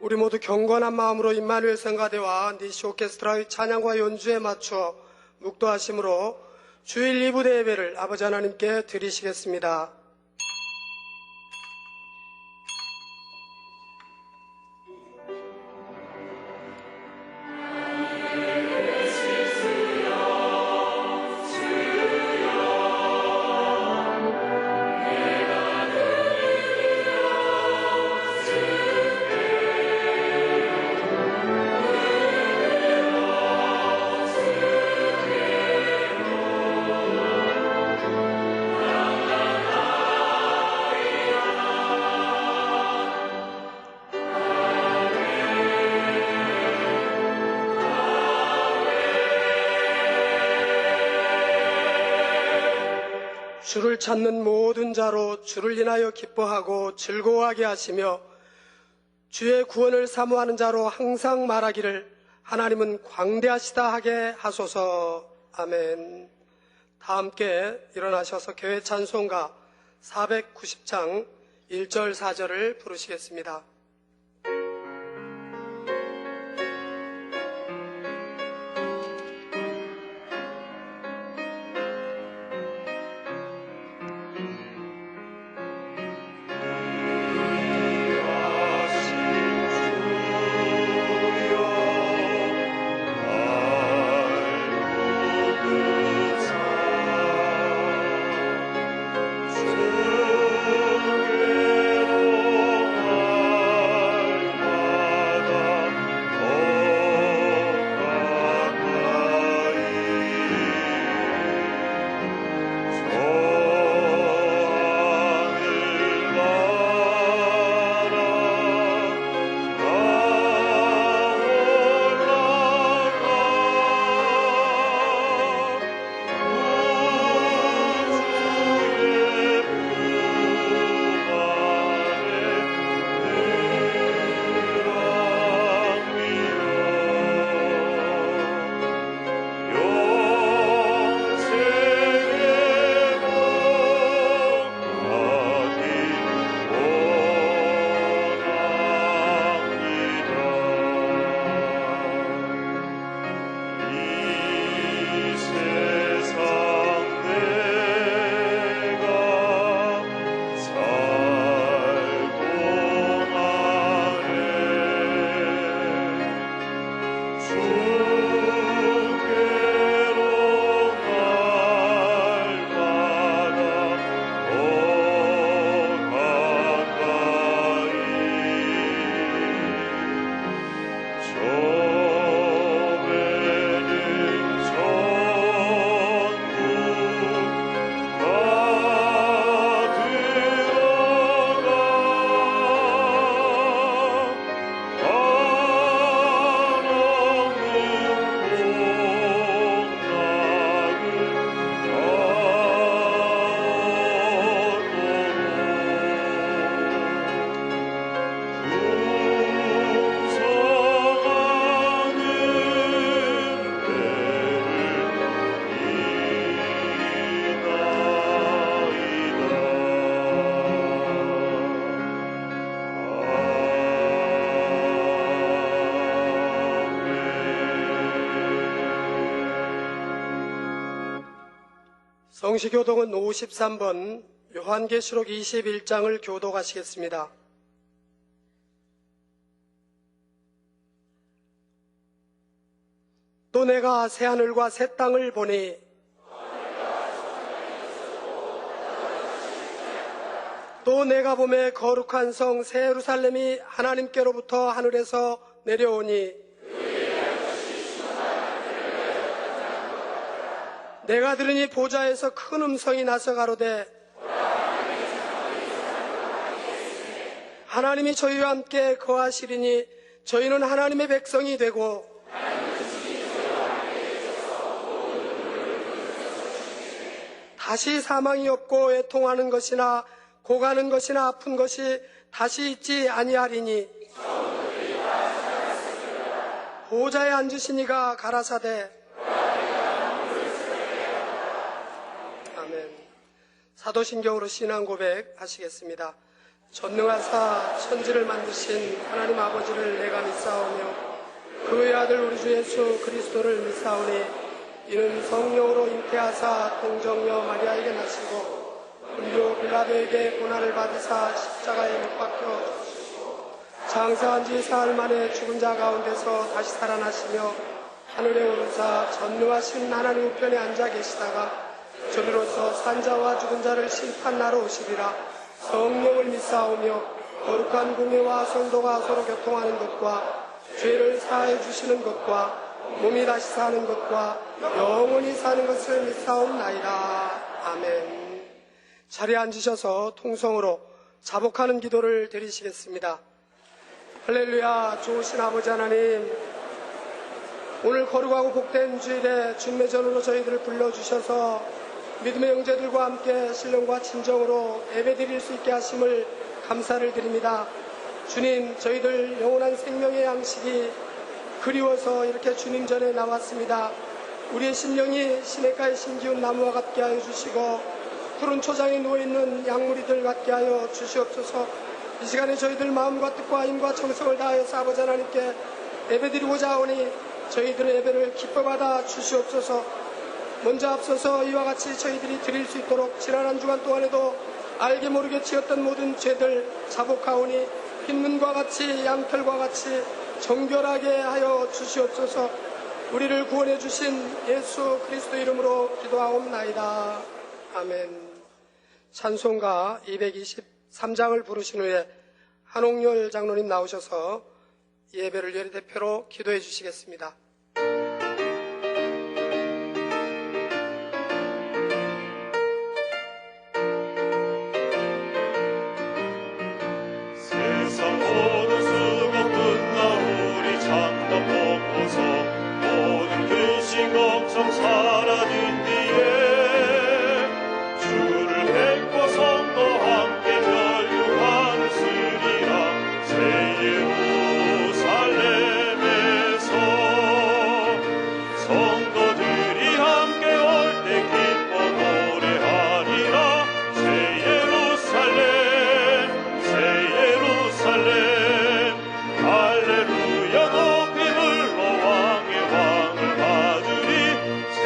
우리 모두 경건한 마음으로 임마누엘 성가대와 니시 오케스트라의 찬양과 연주에 맞춰 묵도하심으로 주일 2부대 예배를 아버지 하나님께 드리시겠습니다. 주를 찾는 모든 자로 주를 인하여 기뻐하고 즐거워하게 하시며 주의 구원을 사모하는 자로 항상 말하기를 하나님은 광대하시다 하게 하소서. 아멘. 다 함께 일어나셔서 교회 찬송가 490장 1절 4절을 부르시겠습니다. 성시교독은 53번 요한계시록 21장을 교독하시겠습니다. 또 내가 새하늘과 새 땅을 보니 또 내가 보매 거룩한 성 새 예루살렘이 하나님께로부터 하늘에서 내려오니 내가 들으니 보좌에서 큰 음성이 나서 가로되 하나님이 저희와 함께 거하시리니 저희는 하나님의 백성이 되고 다시 사망이 없고 애통하는 것이나 고가는 것이나 아픈 것이 다시 있지 아니하리니 보좌에 앉으신 이가 가라사대 아멘. 사도신경으로 신앙 고백 하시겠습니다. 전능하사 천지를 만드신 하나님 아버지를 내가 믿사오며 그의 아들 우리 주 예수 그리스도를 믿사오니 이는 성령으로 잉태하사 동정녀 마리아에게 나시고 본디오 빌라도에게 고난을 받으사 십자가에 못 박혀 죽으시고 장사한 지 사흘 만에 죽은 자 가운데서 다시 살아나시며 하늘에 오르사 전능하신 하나님 우편에 앉아 계시다가 저리로서 산자와 죽은 자를 심판하러 오시리라. 성령을 믿사오며 거룩한 공예와 성도가 서로 교통하는 것과 죄를 사해 주시는 것과 몸이 다시 사는 것과 영원히 사는 것을 믿사옵나이다. 아멘. 자리에 앉으셔서 통성으로 자복하는 기도를 드리시겠습니다. 할렐루야. 좋으신 아버지 하나님, 오늘 거룩하고 복된 주일에 주님의 전으로 저희들을 불러주셔서 믿음의 형제들과 함께 신령과 진정으로 예배드릴 수 있게 하심을 감사를 드립니다. 주님, 저희들 영원한 생명의 양식이 그리워서 이렇게 주님 전에 나왔습니다. 우리의 심령이 시냇가에 심기운 나무와 같게 하여 주시고 푸른 초장에 누워있는 양무리들 같게 하여 주시옵소서. 이 시간에 저희들 마음과 뜻과 힘과 정성을 다하여서 아버지 하나님께 예배드리고자 하오니 저희들의 예배를 기뻐 받아 주시옵소서. 먼저 앞서서 이와 같이 저희들이 드릴 수 있도록 지난 한 주간 동안에도 알게 모르게 지었던 모든 죄들 자복하오니 흰눈과 같이 양털과 같이 정결하게 하여 주시옵소서. 우리를 구원해 주신 예수 그리스도 이름으로 기도하옵나이다. 아멘. 찬송가 223장을 부르신 후에 한옥열 장로님 나오셔서 예배를 예리 대표로 기도해 주시겠습니다. 사라진 뒤에 주를 뵙고 성도 함께 혈육하는 쓰리라. 새 예루살렘에서 성도들이 함께 올 때 기뻐 노래하리라. 새 예루살렘 새 예루살렘 할렐루야 높이 불러 왕의 왕을 받으리. 새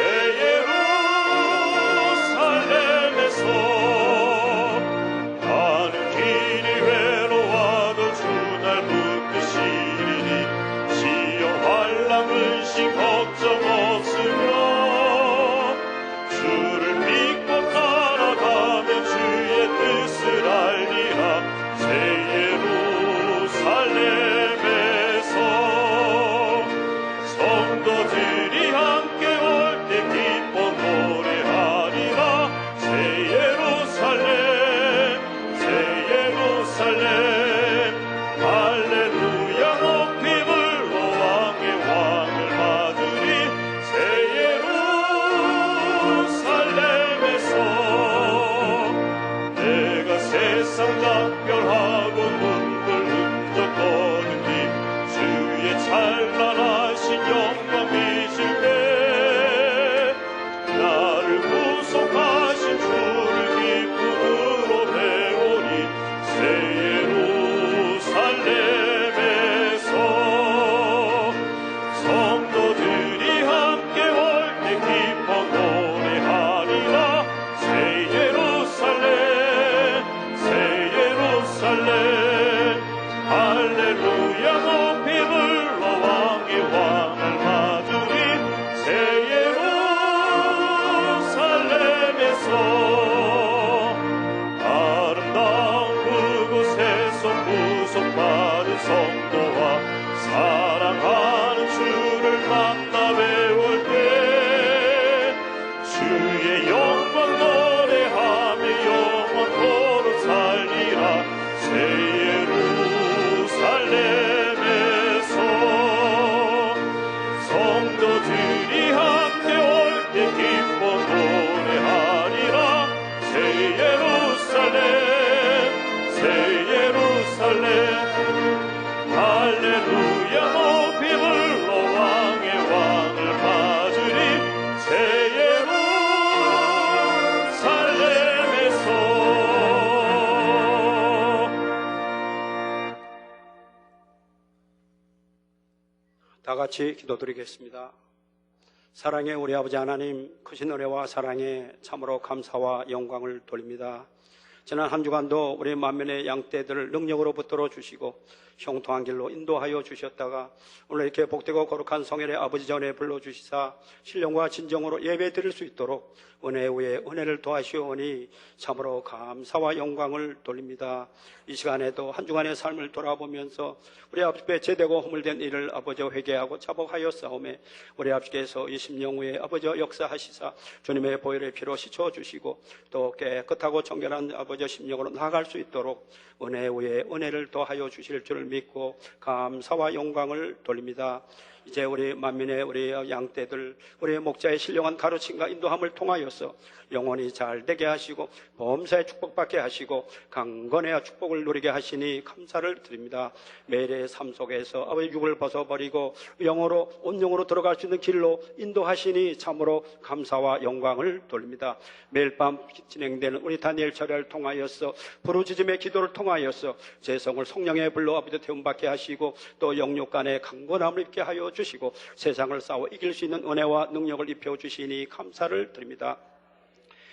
다 같이 기도드리겠습니다. 사랑의 우리 아버지 하나님, 크신 은혜와 사랑에 참으로 감사와 영광을 돌립니다. 지난 한 주간도 우리 만면의 양떼들을 능력으로 붙들어 주시고 형통한 길로 인도하여 주셨다가 오늘 이렇게 복되고 거룩한 성일의 아버지 전에 불러주시사 신령과 진정으로 예배 드릴 수 있도록 은혜 위에 은혜를 더하시오니 참으로 감사와 영광을 돌립니다. 이 시간에도 한 주간의 삶을 돌아보면서 우리 앞에 제대고 허물된 일을 아버지 회개하고 자복하여 싸움에 우리 앞께서 이 심령 후에 아버지 역사하시사 주님의 보혈의 피로 씻어주시고 또 깨끗하고 정결한 아버지 심령으로 나아갈 수 있도록 은혜 위에 은혜를 더하여 주실 줄 믿고 감사와 영광을 돌립니다. 이제 우리 만민의 우리 양떼들, 우리 목자의 신령한 가르침과 인도함을 통하여서 영원히 잘 되게 하시고 범사에 축복받게 하시고 강건해야 축복을 누리게 하시니 감사를 드립니다. 매일의 삶 속에서 아버지 육을 벗어버리고 영으로 온영으로 들어갈 수 있는 길로 인도하시니 참으로 감사와 영광을 돌립니다. 매일 밤 진행되는 우리 다니엘 철야를 통하여서 부르짖음의 기도를 통하여서 제 성을 성령의 불로 아버지 태움받게 하시고 또 영육간의 강건함을 입게 하여 주시고 세상을 싸워 이길 수 있는 은혜와 능력을 입혀주시니 감사를 드립니다.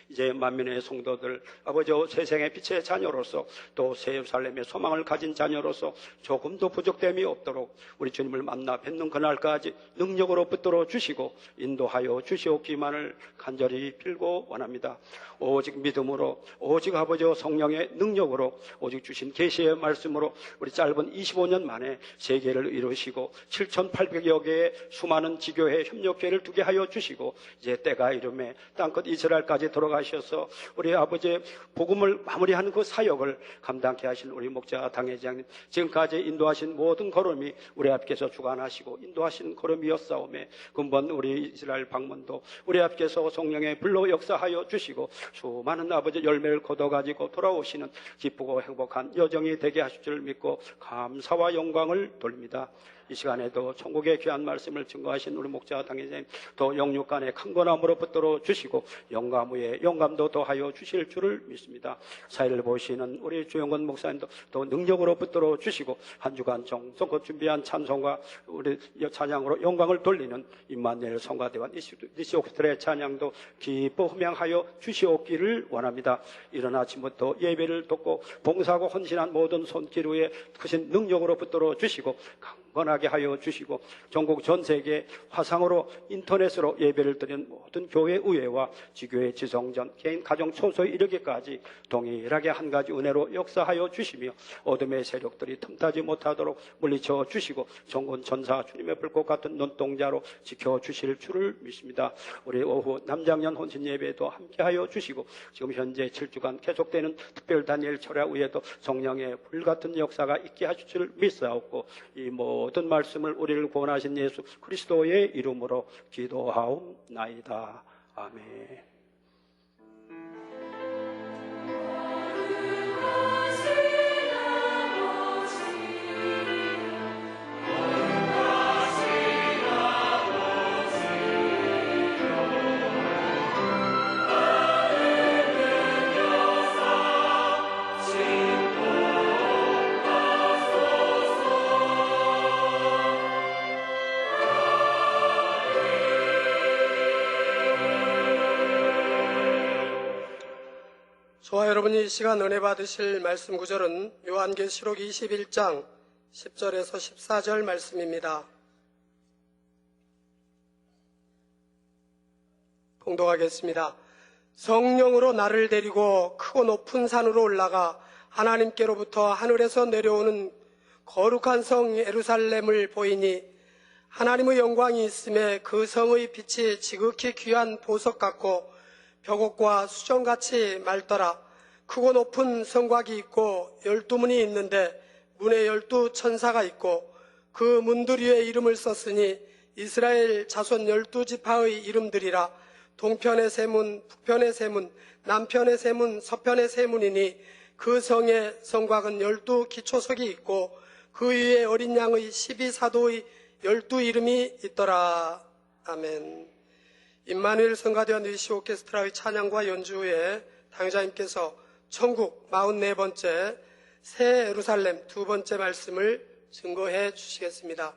이제 만민의 성도들 아버지 세상의 빛의 자녀로서 또 새 예루살렘의 소망을 가진 자녀로서 조금도 부족됨이 없도록 우리 주님을 만나 뵙는 그날까지 능력으로 붙들어 주시고 인도하여 주시옵기만을 간절히 빌고 원합니다. 오직 믿음으로 오직 아버지 성령의 능력으로 오직 주신 계시의 말씀으로 우리 짧은 25년 만에 세계를 이루시고 7,800여 개의 수많은 지교회 협력회를 두게 하여 주시고 이제 때가 이름에 땅끝 이스라엘까지 들어가셔서 우리 아버지의 복음을 마무리하는 그 사역을 감당케 하신 우리 목자 당회장님 지금까지 인도하신 모든 걸음이 우리 앞께서 주관하시고 인도하신 걸음이었사오매 근본 우리 이스라엘 방문도 우리 앞께서 성령의 불로 역사하여 주시고 수많은 아버지 열매를 거둬가지고 돌아오시는 기쁘고 행복한 여정이 되게 하실 줄 믿고 감사와 영광을 돌립니다. 이 시간에도 천국의 귀한 말씀을 증거하신 우리 목자 당회장님 또 영육간의 강건함으로 붙들어 주시고 영감 위에 영감도 더하여 주실 줄을 믿습니다. 사회를 보시는 우리 주영건 목사님도 또 능력으로 붙들어 주시고 한 주간 정성껏 준비한 찬송과 우리 찬양으로 영광을 돌리는 임마누엘 성가대원 니시옥스트의 찬양도 기뻐 흠양하여 주시옵기를 원합니다. 이른 아침부터 예배를 돕고 봉사하고 헌신한 모든 손길 위에 크신 능력으로 붙들어 주시고 강건하게 하여 주시고 전국 전 세계 화상으로 인터넷으로 예배를 드리는 모든 교회 의회와 지교회 지성전 개인 가정 초소에 이르기까지 동일하게 한 가지 은혜로 역사하여 주시며 어둠의 세력들이 틈타지 못하도록 물리쳐 주시고 전군 전사 주님의 불꽃 같은 눈동자로 지켜주실 줄을 믿습니다. 우리 오후 남장년 혼신 예배도 함께하여 주시고 지금 현재 7주간 계속되는 특별 다니엘 철야 후에도 성령의 불같은 역사가 있게 하실 줄 믿사옵고 이 모든 말씀을 우리를 구원하신 예수 그리스도의 이름으로 기도하옵나이다. 아멘. 저와 여러분이 이 시간 은혜 받으실 말씀 구절은 요한계시록 21장 10절에서 14절 말씀입니다. 봉독하겠습니다. 성령으로 나를 데리고 크고 높은 산으로 올라가 하나님께로부터 하늘에서 내려오는 거룩한 성 예루살렘을 보이니 하나님의 영광이 있음에 그 성의 빛이 지극히 귀한 보석 같고 벽옥과 수정같이 맑더라. 크고 높은 성곽이 있고 12문이 있는데 문에 12천사가 있고 그 문들 위에 이름을 썼으니 이스라엘 자손 12지파의 이름들이라. 동편의 세 문, 북편의 세 문, 남편의 세 문, 서편의 세 문이니 그 성의 성곽은 12기초석이 있고 그 위에 어린 양의 12사도의 12이름이 있더라. 아멘. 임마누엘 성가대원 니시 오케스트라의 찬양과 연주 후에 당회자님께서 천국 44번째 새 예루살렘 두 번째 말씀을 증거해 주시겠습니다.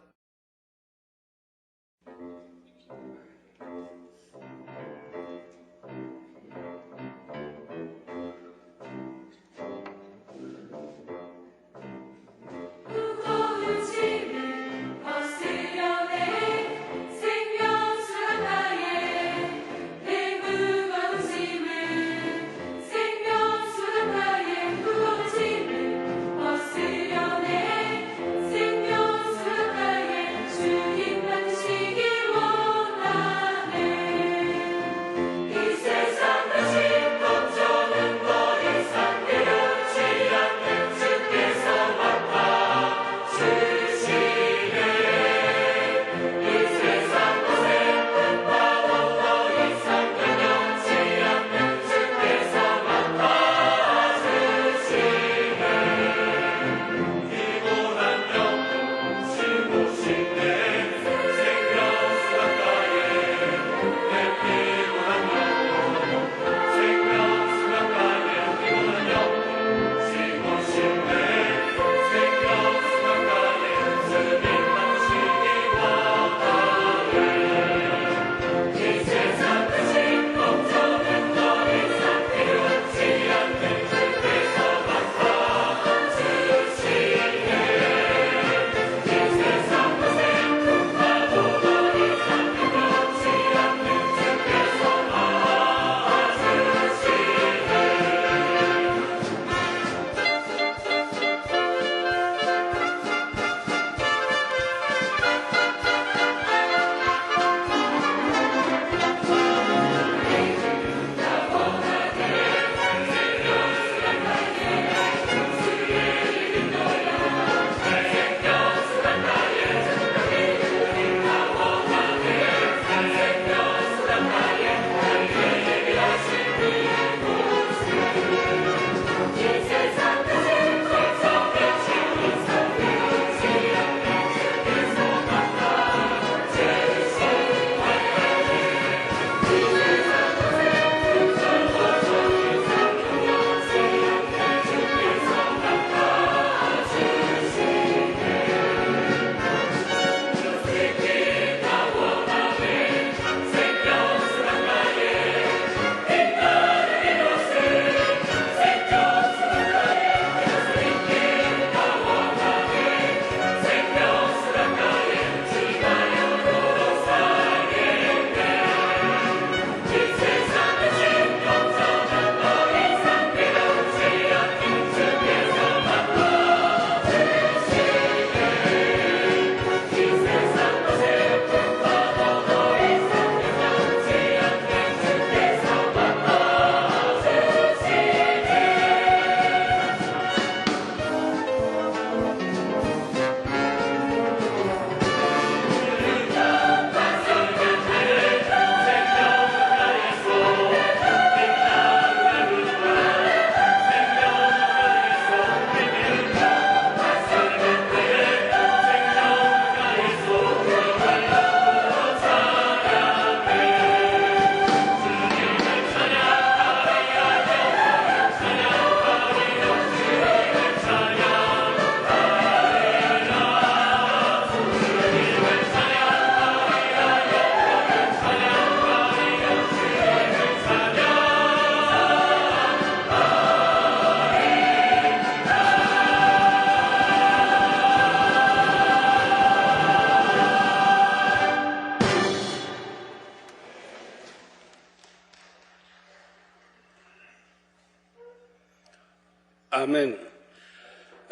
아멘.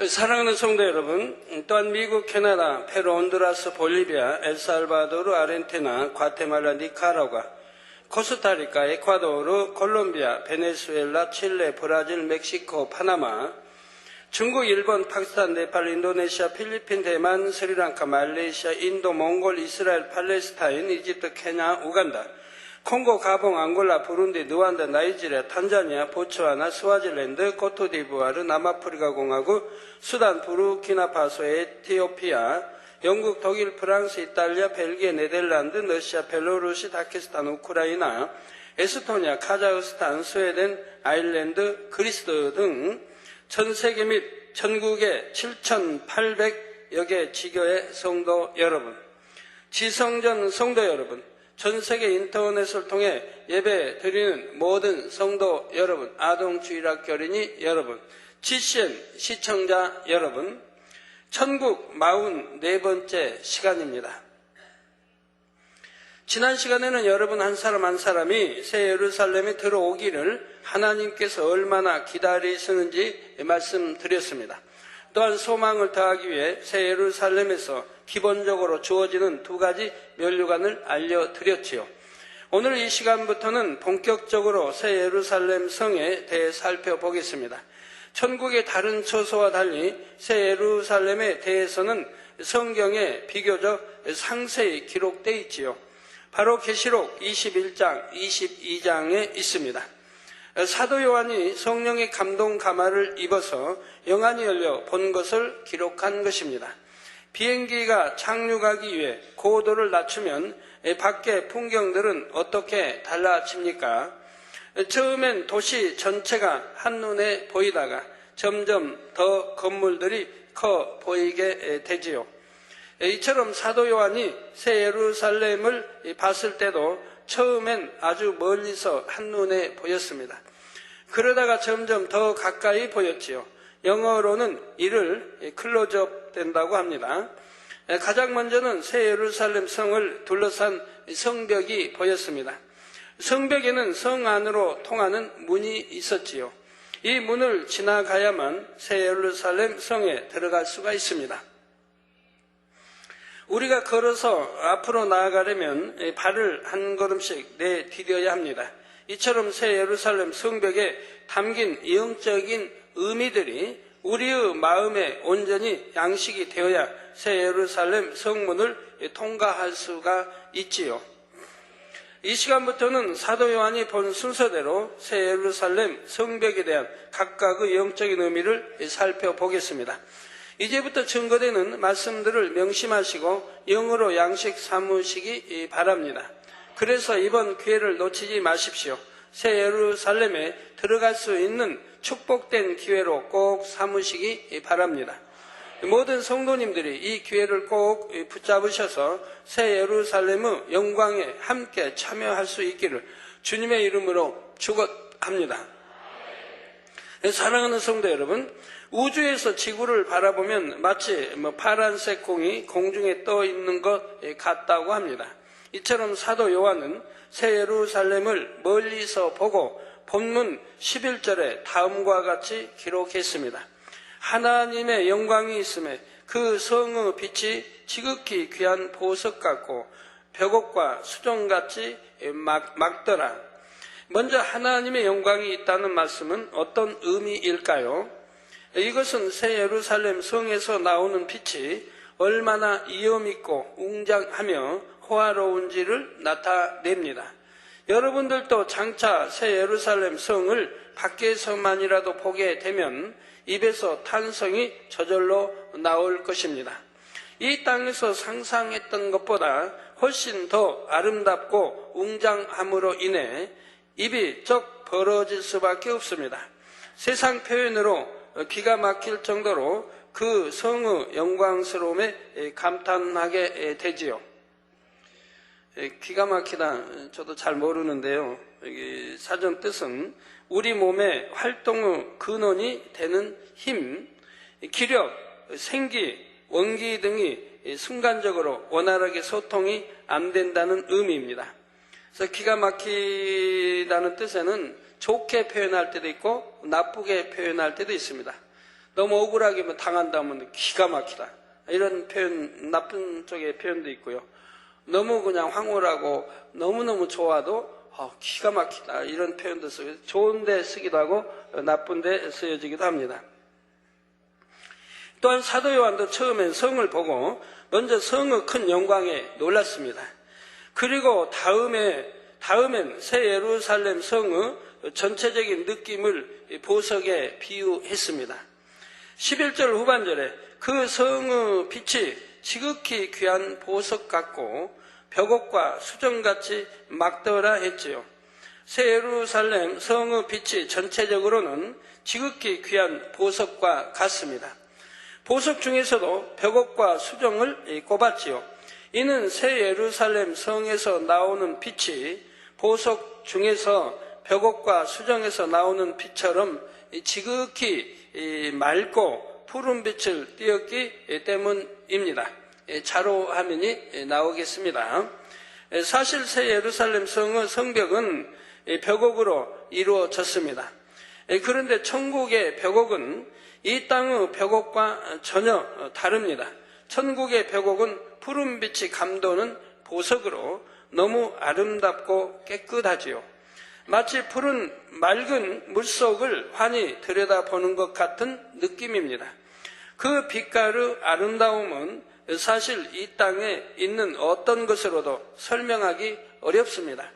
사랑하는 성도 여러분, 또한 미국, 캐나다, 페루, honduras, 볼리비아, 엘살바도르, 아르헨티나, 과테말라, 니카라과, 코스타리카, 에콰도르, 콜롬비아, 베네수엘라, 칠레, 브라질, 멕시코, 파나마, 중국, 일본, 파키스탄, 네팔, 인도네시아, 필리핀, 대만, 스리랑카, 말레이시아, 인도, 몽골, 이스라엘, 팔레스타인, 이집트, 케냐, 우간다, 콩고, 가봉, 앙골라, 부룬디, 누안다, 나이지리아, 탄자니아, 보츠와나, 스와질랜드, 코트디부아르, 남아프리카 공화국, 수단, 부르키나파소, 에티오피아, 영국, 독일, 프랑스, 이탈리아, 벨기에, 네덜란드, 러시아, 벨로루시, 다키스탄, 우크라이나, 에스토니아, 카자흐스탄, 스웨덴, 아일랜드, 그리스 등 전 세계 및 전국의 7,800여 개 지교의 성도 여러분, 지성전 성도 여러분, 전 세계 인터넷을 통해 예배 드리는 모든 성도 여러분, 아동주일학교 어린이 여러분, GCN 시청자 여러분, 천국 44번째 시간입니다. 지난 시간에는 여러분 한 사람 한 사람이 새 예루살렘에 들어오기를 하나님께서 얼마나 기다리시는지 말씀드렸습니다. 또한 소망을 더하기 위해 새 예루살렘에서 기본적으로 주어지는 두 가지 면류관을 알려드렸지요. 오늘 이 시간부터는 본격적으로 새 예루살렘 성에 대해 살펴보겠습니다. 천국의 다른 처소와 달리 새 예루살렘에 대해서는 성경에 비교적 상세히 기록되어 있지요. 바로 계시록 21장, 22장에 있습니다. 사도 요한이 성령의 감동 가마를 입어서 영안이 열려 본 것을 기록한 것입니다. 비행기가 착륙하기 위해 고도를 낮추면 밖의 풍경들은 어떻게 달라집니까? 처음엔 도시 전체가 한눈에 보이다가 점점 더 건물들이 커 보이게 되지요. 이처럼 사도 요한이 새 예루살렘을 봤을 때도 처음엔 아주 멀리서 한눈에 보였습니다. 그러다가 점점 더 가까이 보였지요. 영어로는 이를 클로즈업 된다고 합니다. 가장 먼저는 새 예루살렘 성을 둘러싼 성벽이 보였습니다. 성벽에는 성 안으로 통하는 문이 있었지요. 이 문을 지나가야만 새 예루살렘 성에 들어갈 수가 있습니다. 우리가 걸어서 앞으로 나아가려면 발을 한 걸음씩 내디뎌야 합니다. 이처럼 새 예루살렘 성벽에 담긴 영적인 의미들이 우리의 마음에 온전히 양식이 되어야 새 예루살렘 성문을 통과할 수가 있지요. 이 시간부터는 사도 요한이 본 순서대로 새 예루살렘 성벽에 대한 각각의 영적인 의미를 살펴보겠습니다. 이제부터 증거되는 말씀들을 명심하시고 영어로 양식 삼으시기 바랍니다. 그래서 이번 기회를 놓치지 마십시오. 새 예루살렘에 들어갈 수 있는 축복된 기회로 꼭 삼으시기 바랍니다. 모든 성도님들이 이 기회를 꼭 붙잡으셔서 새 예루살렘의 영광에 함께 참여할 수 있기를 주님의 이름으로 축원합니다. 사랑하는 성도 여러분, 우주에서 지구를 바라보면 마치 파란색 공이 공중에 떠 있는 것 같다고 합니다. 이처럼 사도 요한은 새 예루살렘을 멀리서 보고 본문 11절에 다음과 같이 기록했습니다. 하나님의 영광이 있음에 그 성의 빛이 지극히 귀한 보석 같고 벽옥과 수정같이 막더라. 먼저 하나님의 영광이 있다는 말씀은 어떤 의미일까요? 이것은 새 예루살렘 성에서 나오는 빛이 얼마나 위엄있고 웅장하며 호화로운지를 나타냅니다. 여러분들도 장차 새 예루살렘 성을 밖에서만이라도 보게 되면 입에서 탄성이 저절로 나올 것입니다. 이 땅에서 상상했던 것보다 훨씬 더 아름답고 웅장함으로 인해 입이 쩍 벌어질 수밖에 없습니다. 세상 표현으로 기가 막힐 정도로 그 성의 영광스러움에 감탄하게 되지요. 기가 막히다 저도 잘 모르는데요. 여기 사전 뜻은 우리 몸의 활동의 근원이 되는 힘, 기력, 생기, 원기 등이 순간적으로 원활하게 소통이 안 된다는 의미입니다. 그래서 기가 막히다는 뜻에는 좋게 표현할 때도 있고 나쁘게 표현할 때도 있습니다. 너무 억울하게 당한다면 기가 막히다 이런 표현, 나쁜 쪽의 표현도 있고요. 너무 그냥 황홀하고 너무너무 좋아도 기가 막히다 이런 표현도 쓰고 좋은데 쓰기도 하고 나쁜데 쓰여지기도 합니다. 또한 사도 요한도 처음엔 성을 보고 먼저 성의 큰 영광에 놀랐습니다. 그리고 다음엔 새 예루살렘 성의 전체적인 느낌을 보석에 비유했습니다. 11절 후반절에 그 성의 빛이 지극히 귀한 보석 같고 벽옥과 수정같이 막더라 했지요. 새 예루살렘 성의 빛이 전체적으로는 지극히 귀한 보석과 같습니다. 보석 중에서도 벽옥과 수정을 꼽았지요. 이는 새 예루살렘 성에서 나오는 빛이 보석 중에서 벽옥과 수정에서 나오는 빛처럼 지극히 맑고 푸른 빛을 띄었기 때문입니다. 자로 화면이 나오겠습니다. 사실 새 예루살렘 성의 성벽은 벽옥으로 이루어졌습니다. 그런데 천국의 벽옥은 이 땅의 벽옥과 전혀 다릅니다. 천국의 벽옥은 푸른 빛이 감도는 보석으로 너무 아름답고 깨끗하지요. 마치 푸른 맑은 물속을 환히 들여다보는 것 같은 느낌입니다. 그 빛깔의 아름다움은 사실 이 땅에 있는 어떤 것으로도 설명하기 어렵습니다.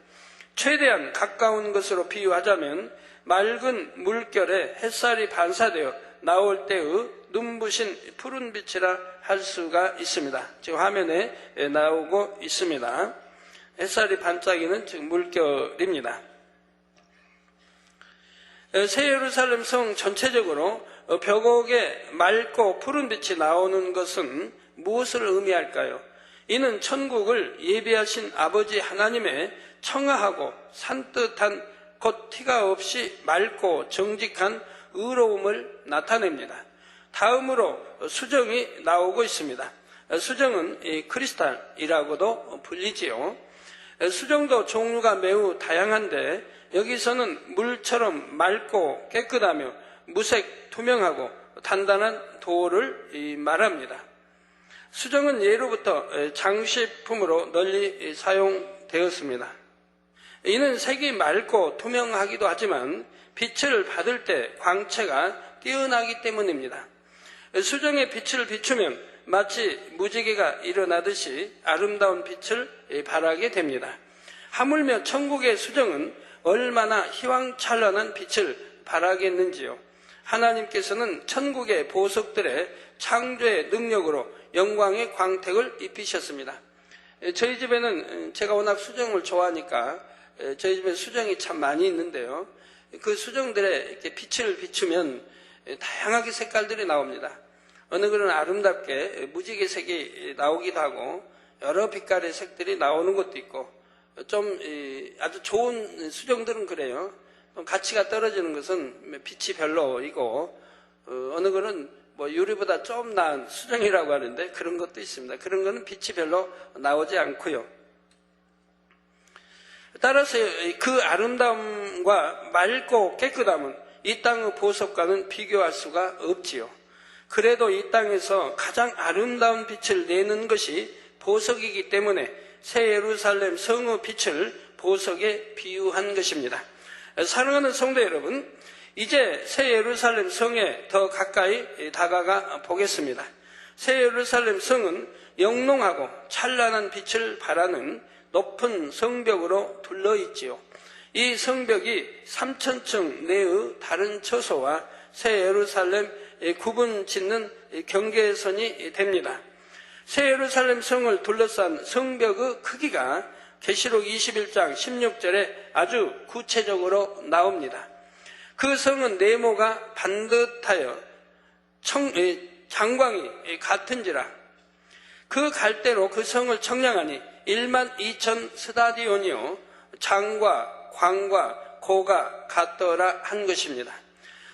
최대한 가까운 것으로 비유하자면 맑은 물결에 햇살이 반사되어 나올 때의 눈부신 푸른 빛이라 할 수가 있습니다. 지금 화면에 나오고 있습니다. 햇살이 반짝이는 즉 물결입니다. 새 예루살렘 성 전체적으로 벽옥에 맑고 푸른 빛이 나오는 것은 무엇을 의미할까요? 이는 천국을 예비하신 아버지 하나님의 청아하고 산뜻한 곧 티가 없이 맑고 정직한 의로움을 나타냅니다. 다음으로 수정이 나오고 있습니다. 수정은 크리스탈이라고도 불리지요. 수정도 종류가 매우 다양한데 여기서는 물처럼 맑고 깨끗하며 무색 투명하고 단단한 돌을 말합니다. 수정은 예로부터 장식품으로 널리 사용되었습니다. 이는 색이 맑고 투명하기도 하지만 빛을 받을 때 광채가 뛰어나기 때문입니다. 수정의 빛을 비추면 마치 무지개가 일어나듯이 아름다운 빛을 발하게 됩니다. 하물며 천국의 수정은 얼마나 희왕찬란한 빛을 발하겠는지요. 하나님께서는 천국의 보석들의 창조의 능력으로 영광의 광택을 입히셨습니다. 저희 집에는 제가 워낙 수정을 좋아하니까 저희 집에 수정이 참 많이 있는데요. 그 수정들의 이렇게 빛을 비추면 다양하게 색깔들이 나옵니다. 어느 것은 아름답게 무지개색이 나오기도 하고 여러 빛깔의 색들이 나오는 것도 있고 좀 아주 좋은 수정들은 그래요. 가치가 떨어지는 것은 빛이 별로이고 어느 것은 뭐 유리보다 좀 나은 수정이라고 하는데 그런 것도 있습니다. 그런 것은 빛이 별로 나오지 않고요. 따라서 그 아름다움과 맑고 깨끗함은 이 땅의 보석과는 비교할 수가 없지요. 그래도 이 땅에서 가장 아름다운 빛을 내는 것이 보석이기 때문에 새 예루살렘 성의 빛을 보석에 비유한 것입니다. 사랑하는 성도 여러분, 이제 새 예루살렘 성에 더 가까이 다가가 보겠습니다. 새 예루살렘 성은 영롱하고 찬란한 빛을 발하는 높은 성벽으로 둘러있지요. 이 성벽이 3,000층 내의 다른 처소와 새 예루살렘 구분 짓는 경계선이 됩니다. 새 예루살렘 성을 둘러싼 성벽의 크기가 계시록 21장 16절에 아주 구체적으로 나옵니다. 그 성은 네모가 반듯하여 장광이 같은지라 그 갈대로 그 성을 청량하니 12,000 스타디온이요 장과 광과 고가 같더라 한 것입니다.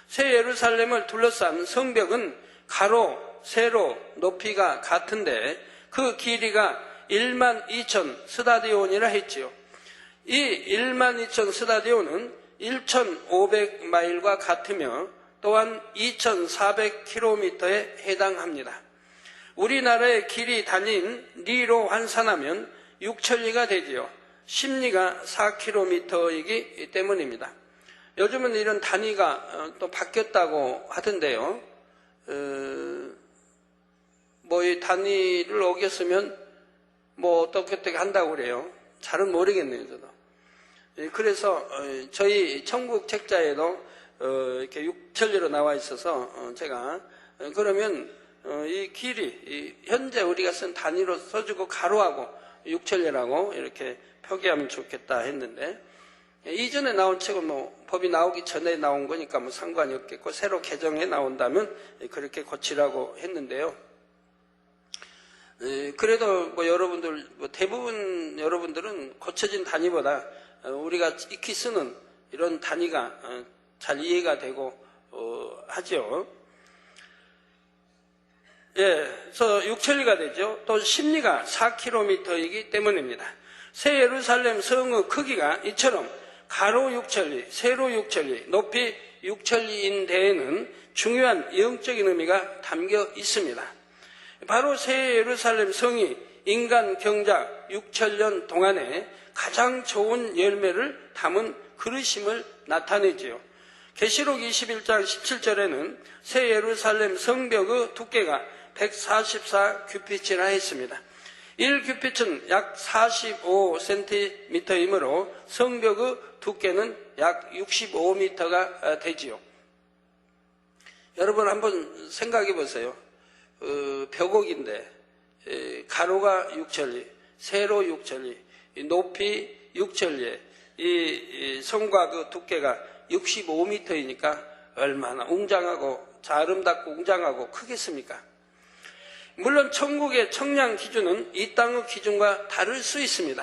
새 예루살렘을 둘러싼 성벽은 가로, 세로, 높이가 같은데 그 길이가 12,000 스타디온이라 했지요. 이 12,000 스타디온은 1,500마일과 같으며 또한 2,400km에 해당합니다. 우리나라의 길이 단위인 리로 환산하면 6천리가 되지요. 10리가 4km이기 때문입니다. 요즘은 이런 단위가 또 바뀌었다고 하던데요. 뭐 이 단위를 어겼으면 뭐 어떻게 한다고 그래요. 잘은 모르겠네요, 저도. 그래서 저희 천국 책자에도 이렇게 6천리로 나와 있어서 제가 그러면 이 길이 현재 우리가 쓴 단위로 써주고 가로하고 6천리라고 이렇게 표기하면 좋겠다 했는데 이전에 나온 책은 뭐 법이 나오기 전에 나온 거니까 뭐 상관이 없겠고 새로 개정해 나온다면 그렇게 고치라고 했는데요. 그래도 뭐 여러분들, 대부분 여러분들은 고쳐진 단위보다 우리가 익히 쓰는 이런 단위가 잘 이해가 되고 하죠. 예, 그래서 6천리가 되죠. 또 심리가 4km이기 때문입니다. 새 예루살렘 성의 크기가 이처럼 가로 6천리, 세로 6천리, 높이 6천리인 데에는 중요한 영적인 의미가 담겨 있습니다. 바로 새 예루살렘 성이 인간 경작 6천년 동안에 가장 좋은 열매를 담은 그릇임을 나타내지요. 계시록 21장 17절에는 새 예루살렘 성벽의 두께가 144규피치라 했습니다. 1규피치는 약 45cm이므로 성벽의 두께는 약 65m가 되지요. 여러분 한번 생각해 보세요. 벽옥인데 가로가 6천리, 세로 6천리, 높이 6천리에 이 성과 그 두께가 65m이니까 얼마나 웅장하고 아름답고 웅장하고 크겠습니까? 물론 천국의 청량 기준은 이 땅의 기준과 다를 수 있습니다.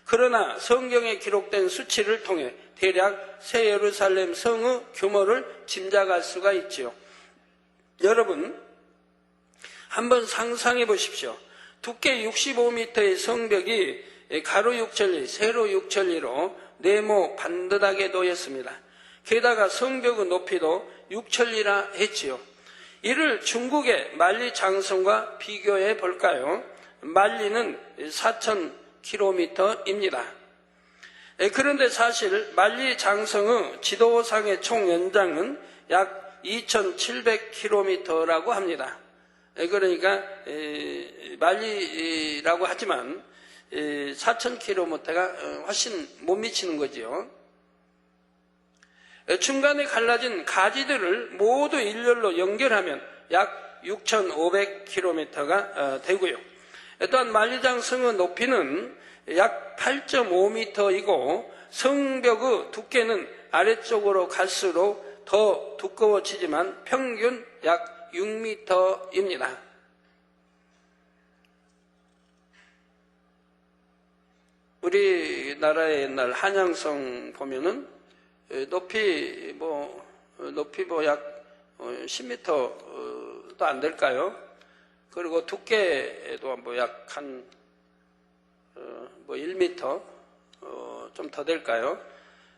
그러나 성경에 기록된 수치를 통해 대략 새 예루살렘 성의 규모를 짐작할 수가 있지요. 여러분 한번 상상해 보십시오. 두께 65m의 성벽이 가로 6천리, 세로 6천리로 네모 반듯하게 놓였습니다. 게다가 성벽의 높이도 6천리라 했지요. 이를 중국의 만리장성과 비교해 볼까요? 만리는 4,000km입니다. 그런데 사실 만리장성의 지도상의 총 연장은 약 2,700km라고 합니다. 그러니까 만리라고 하지만 4,000km가 훨씬 못 미치는 거지요. 중간에 갈라진 가지들을 모두 일렬로 연결하면 약 6,500km가 되고요. 또한 만리장성의 높이는 약 8.5m이고 성벽의 두께는 아래쪽으로 갈수록 더 두꺼워지지만 평균 약 6m입니다. 우리나라의 옛날 한양성 보면은 높이 약 10m도 안 될까요? 그리고 두께도 약 한 1m 좀 더 될까요?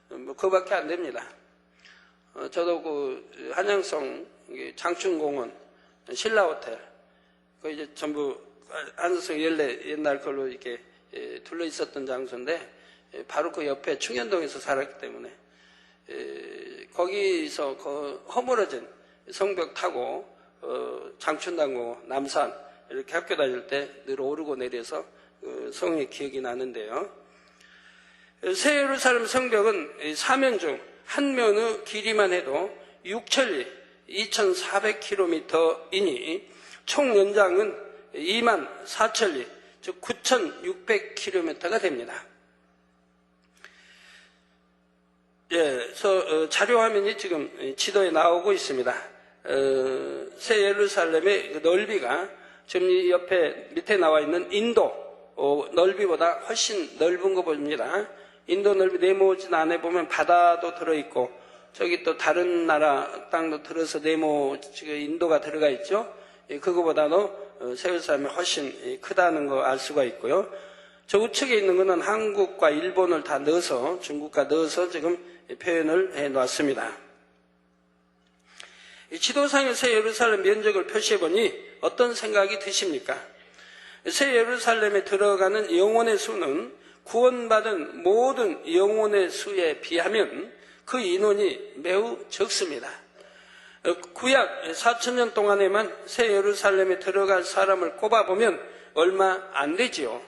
그거밖에 안 됩니다. 저도 그 한양성 장춘공원 신라호텔 그 이제 전부 한양성 옛날 걸로 이렇게 둘러 있었던 장소인데 바로 그 옆에 충현동에서 살았기 때문에 거기서 그 허물어진 성벽 타고 장춘당공원, 남산 이렇게 학교 다닐 때 늘 오르고 내려서 성의 기억이 나는데요. 새 예루살렘 성벽은 사면 중 한 면의 길이만 해도 6천리, 2,400km이니 총 연장은 24,000리, 즉 9,600km가 됩니다. 그래서 자료 화면이 지금 지도에 나오고 있습니다. 새 예루살렘의 넓이가 지금 이 옆에 밑에 나와 있는 인도 넓이보다 훨씬 넓은 거 보입니다. 인도 넓이 네모진 안에 보면 바다도 들어있고 저기 또 다른 나라 땅도 들어서 네모 인도가 들어가 있죠. 그거보다도 새 예루살렘이 훨씬 크다는 거 알 수가 있고요. 저 우측에 있는 거는 한국과 일본을 다 넣어서 중국과 넣어서 지금 표현을 해 놨습니다. 지도상의 새 예루살렘 면적을 표시해 보니 어떤 생각이 드십니까? 새 예루살렘에 들어가는 영혼의 수는 구원받은 모든 영혼의 수에 비하면 그 인원이 매우 적습니다. 구약 4,000년 동안에만 새 예루살렘에 들어갈 사람을 꼽아보면 얼마 안 되지요.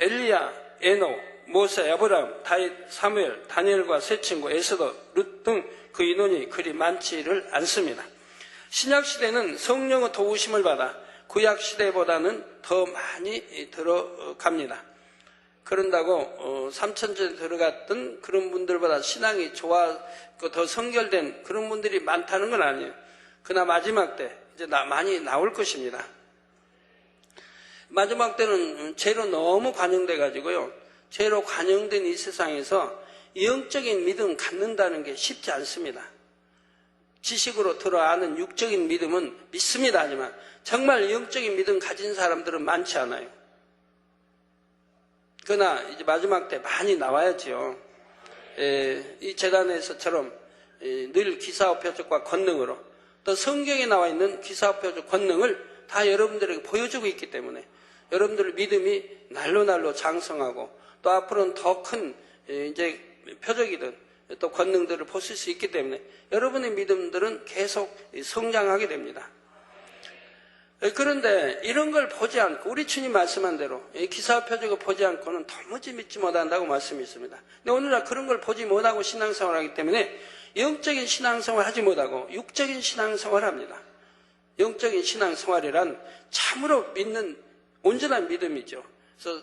엘리야, 에노, 모세, 아브라함, 다윗, 사무엘, 다니엘과 세 친구, 에스더, 룻 등 그 인원이 그리 많지를 않습니다. 신약시대는 성령의 도우심을 받아 구약시대보다는 더 많이 들어갑니다. 그런다고 3천전에 들어갔던 그런 분들보다 신앙이 좋아 더 성결된 그런 분들이 많다는 건 아니에요. 그러나 마지막 때 이제 많이 나올 것입니다. 마지막 때는 죄로 너무 관영돼 가지고요. 죄로 관영된 이 세상에서 영적인 믿음 갖는다는 게 쉽지 않습니다. 지식으로 들어 아는 육적인 믿음은 믿습니다. 하지만 정말 영적인 믿음 가진 사람들은 많지 않아요. 그러나 이제 마지막 때 많이 나와야지요. 이 재단에서처럼 늘 기사와 표적과 권능으로 또 성경에 나와 있는 기사와 표적 권능을 다 여러분들에게 보여주고 있기 때문에 여러분들의 믿음이 날로 장성하고 또 앞으로는 더 큰 이제 표적이든 또 권능들을 보실 수 있기 때문에 여러분의 믿음들은 계속 성장하게 됩니다. 그런데 이런 걸 보지 않고 우리 주님 말씀한 대로 기사와 표적을 보지 않고는 도무지 믿지 못한다고 말씀이 있습니다. 근데 오늘날 그런 걸 보지 못하고 신앙생활을 하기 때문에 영적인 신앙생활을 하지 못하고 육적인 신앙생활을 합니다. 영적인 신앙생활이란 참으로 믿는 온전한 믿음이죠. 그래서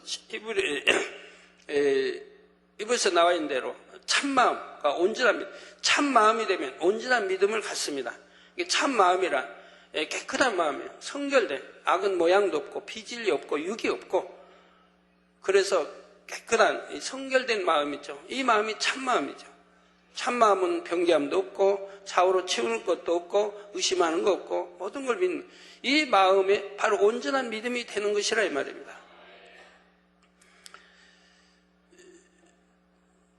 이부에서 나와 있는 대로 참마음과 온전한 믿음, 참마음이 되면 온전한 믿음을 갖습니다. 이게 참마음이란 깨끗한 마음이에요. 성결된, 악은 모양도 없고 비질이 없고 육이 없고 그래서 깨끗한 성결된 마음이죠. 이 마음이 참마음이죠. 참마음은 변개함도 없고 좌우로 치우는 것도 없고 의심하는 거 없고 모든 걸 믿는 이 마음에 바로 온전한 믿음이 되는 것이라 이 말입니다.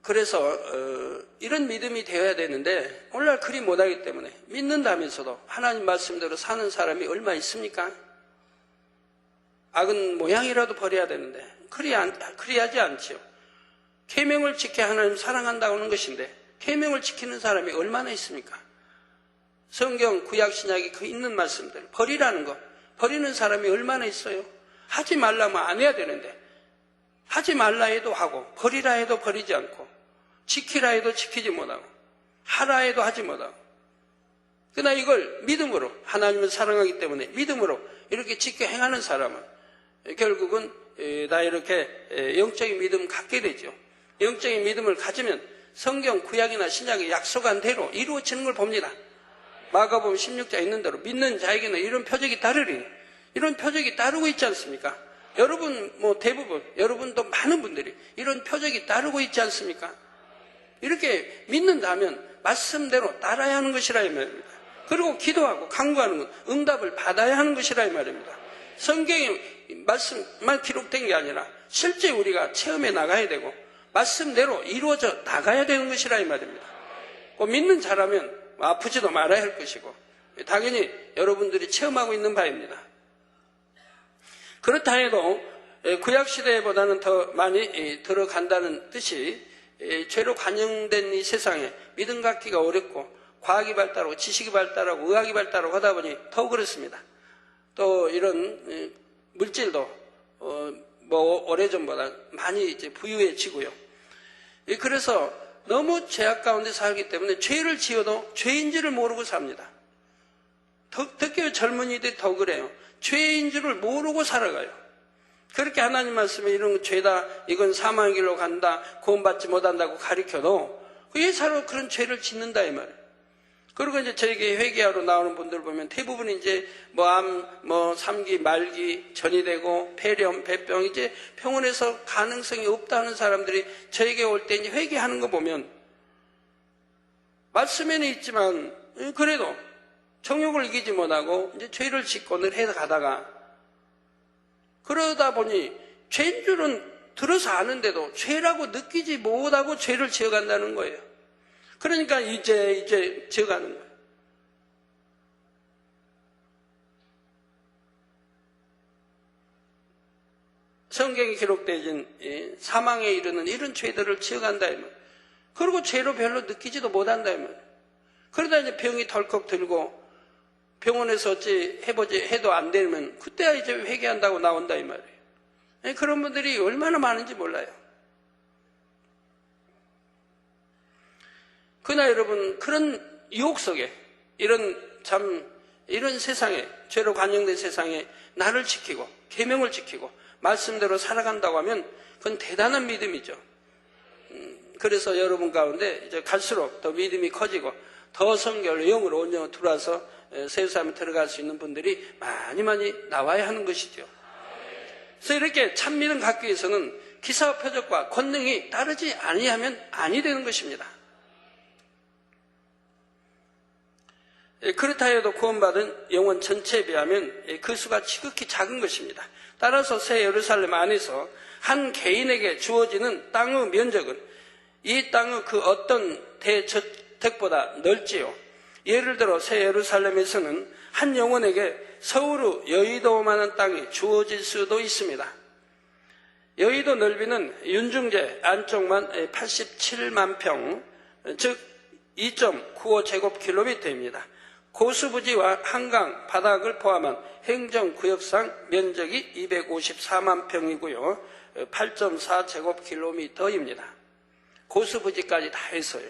그래서 이런 믿음이 되어야 되는데 오늘날 그리 못하기 때문에 믿는다면서도 하나님 말씀대로 사는 사람이 얼마 있습니까? 악은 모양이라도 버려야 되는데 그리하지 않지요. 계명을 지켜 하나님 사랑한다고 하는 것인데 계명을 지키는 사람이 얼마나 있습니까? 성경 구약 신약이 그 있는 말씀들 버리라는 거 버리는 사람이 얼마나 있어요? 하지 말라면 안 해야 되는데 하지 말라 해도 하고 버리라 해도 버리지 않고 지키라 해도 지키지 못하고 하라 해도 하지 못하고 그러나 이걸 믿음으로 하나님을 사랑하기 때문에 믿음으로 이렇게 지켜 행하는 사람은 결국은 다 이렇게 영적인 믿음을 갖게 되죠. 영적인 믿음을 가지면 성경 구약이나 신약이 약속한 대로 이루어지는 걸 봅니다. 마가복음 16장에 있는 대로 믿는 자에게는 이런 표적이 따르리니 이런 표적이 따르고 있지 않습니까? 여러분 대부분 여러분도 많은 분들이 이런 표적이 따르고 있지 않습니까? 이렇게 믿는다면 말씀대로 따라야 하는 것이라 이 말입니다. 그리고 기도하고 간구하는 건 응답을 받아야 하는 것이라 이 말입니다. 성경의 말씀만 기록된 게 아니라 실제 우리가 체험해 나가야 되고 말씀대로 이루어져 나가야 되는 것이라 이 말입니다. 믿는 자라면 아프지도 말아야 할 것이고 당연히 여러분들이 체험하고 있는 바입니다. 그렇다 해도 구약시대보다는 더 많이 들어간다는 뜻이 죄로 관영된 이 세상에 믿음 갖기가 어렵고 과학이 발달하고 지식이 발달하고 의학이 발달하고 하다 보니 더 그렇습니다. 또 이런 물질도 오래전보다 많이 이제 부유해지고요. 그래서 너무 죄악 가운데 살기 때문에 죄를 지어도 죄인 줄을 모르고 삽니다. 특히 젊은이들이 더 그래요. 죄인 줄을 모르고 살아가요. 그렇게 하나님 말씀에 이런 죄다, 이건 사망의 길로 간다, 구원받지 못한다고 가르쳐도 왜 서로 그런 죄를 짓는다 이 말이에요. 그리고 이제 저에게 회개하러 나오는 분들 보면 대부분 이제 암, 3기, 말기, 전이 되고 폐렴, 폐병 이제 병원에서 가능성이 없다는 사람들이 저에게 올 때 이제 회개하는 거 보면 말씀에는 있지만 그래도 정욕을 이기지 못하고 이제 죄를 짓고 늘 해서 가다가 그러다 보니 죄인 줄은 들어서 아는데도 죄라고 느끼지 못하고 죄를 지어간다는 거예요. 그러니까 이제 지어가는 거예요. 성경에 기록되어진 사망에 이르는 이런 죄들을 지어간다 이 말이에요. 그리고 죄로 별로 느끼지도 못한다 이 말이에요. 그러다 이제 병이 덜컥 들고 병원에서 어찌 해도 안 되면 그때야 이제 회개한다고 나온다 이 말이에요. 그런 분들이 얼마나 많은지 몰라요. 그러나 여러분 그런 유혹 속에 이런 세상에 죄로 관영된 세상에 나를 지키고 계명을 지키고 말씀대로 살아간다고 하면 그건 대단한 믿음이죠. 그래서 여러분 가운데 이제 갈수록 더 믿음이 커지고 더 성결로 영으로 온전히 들어와서 세상에 들어갈 수 있는 분들이 많이 나와야 하는 것이죠. 그래서 이렇게 참미를 갖기 위해서는 기사와 표적과 권능이 따르지 아니하면 아니 되는 것입니다. 그렇다 해도 구원받은 영혼 전체에 비하면 그 수가 지극히 작은 것입니다. 따라서 새 예루살렘 안에서 한 개인에게 주어지는 땅의 면적은 이 땅의 그 어떤 대저택보다 넓지요. 예를 들어 새 예루살렘에서는 한 영혼에게 서울의 여의도만한 땅이 주어질 수도 있습니다. 여의도 넓이는 윤중제 안쪽만 87만 평, 즉 2.95제곱킬로미터입니다. 고수부지와 한강, 바닥을 포함한 행정구역상 면적이 254만 평이고요. 8.4제곱킬로미터입니다. 고수부지까지 다 해서요.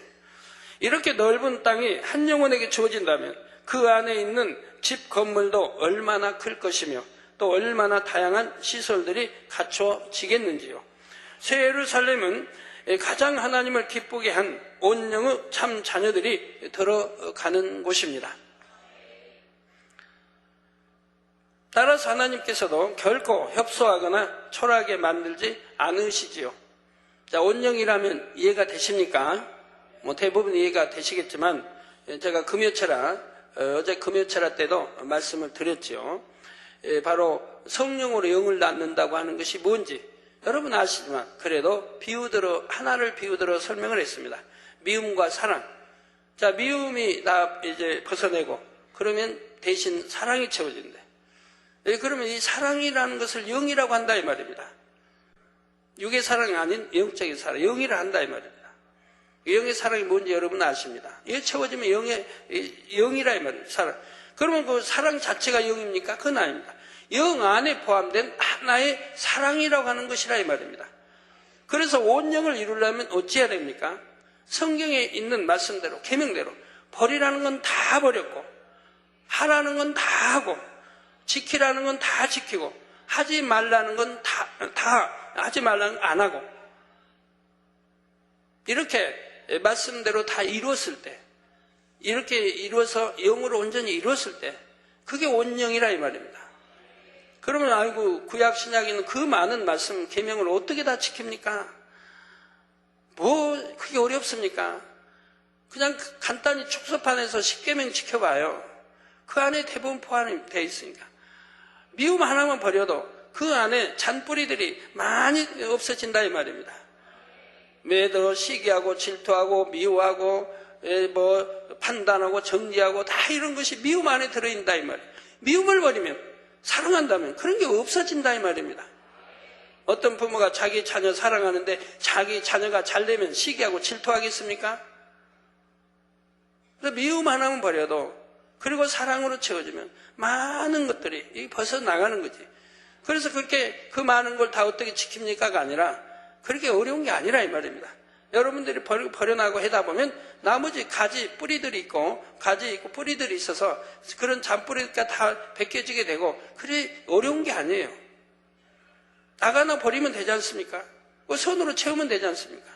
이렇게 넓은 땅이 한 영혼에게 주어진다면 그 안에 있는 집 건물도 얼마나 클 것이며 또 얼마나 다양한 시설들이 갖춰지겠는지요. 새 예루살렘은 가장 하나님을 기쁘게 한 온영의 참 자녀들이 들어가는 곳입니다. 따라서 하나님께서도 결코 협소하거나 초라하게 만들지 않으시지요. 자, 온영이라면 이해가 되십니까? 대부분 이해가 되시겠지만 제가 어제 금요철야 때도 말씀을 드렸죠. 바로 성령으로 영을 낳는다고 하는 것이 뭔지 여러분 아시지만 그래도 하나를 비유들어 설명을 했습니다. 미움과 사랑. 자, 미움이 나 이제 벗어내고 그러면 대신 사랑이 채워진대. 그러면 이 사랑이라는 것을 영이라고 한다 이 말입니다. 육의 사랑이 아닌 영적인 사랑, 영이라 한다 이 말입니다. 영의 사랑이 뭔지 여러분 아십니다. 이게 채워지면 영이라 이 말입니다. 사랑. 그러면 그 사랑 자체가 영입니까? 그건 아닙니다. 영 안에 포함된 하나의 사랑이라고 하는 것이라 이 말입니다. 그래서 온 영을 이루려면 어찌해야 됩니까? 성경에 있는 말씀대로, 계명대로 버리라는 건 다 버렸고 하라는 건 다 하고 지키라는 건 다 지키고 하지 말라는 건 다 하지 말라는 건 안 하고 이렇게 말씀대로 다 이루었을 때 이렇게 이루어서 영으로 온전히 이루었을 때 그게 온영이라 이 말입니다. 그러면 아이고 구약 신약에 있는 그 많은 말씀 계명을 어떻게 다 지킵니까? 뭐 그게 어렵습니까? 그냥 간단히 축소판에서 10계명 지켜봐요. 그 안에 대부분 포함이 되어 있으니까. 미움 하나만 버려도 그 안에 잔뿌리들이 많이 없어진다 이 말입니다. 매도 시기하고 질투하고 미워하고 판단하고 정리하고 다 이런 것이 미움 안에 들어있다 이 말이에요. 미움을 버리면 사랑한다면 그런 게 없어진다 이 말입니다. 어떤 부모가 자기 자녀 사랑하는데 자기 자녀가 잘 되면 시기하고 질투하겠습니까? 그래서 미움 하나만 버려도 그리고 사랑으로 채워지면 많은 것들이 벗어나가는 거지. 그래서 그렇게 그 많은 걸 다 어떻게 지킵니까가 아니라 그렇게 어려운 게 아니라 이 말입니다. 여러분들이 버려나가고 하다 보면 나머지 뿌리들이 있고 뿌리들이 있어서 그런 잔뿌리가 다 벗겨지게 되고 그래 어려운 게 아니에요. 나가나 버리면 되지 않습니까? 손으로 채우면 되지 않습니까?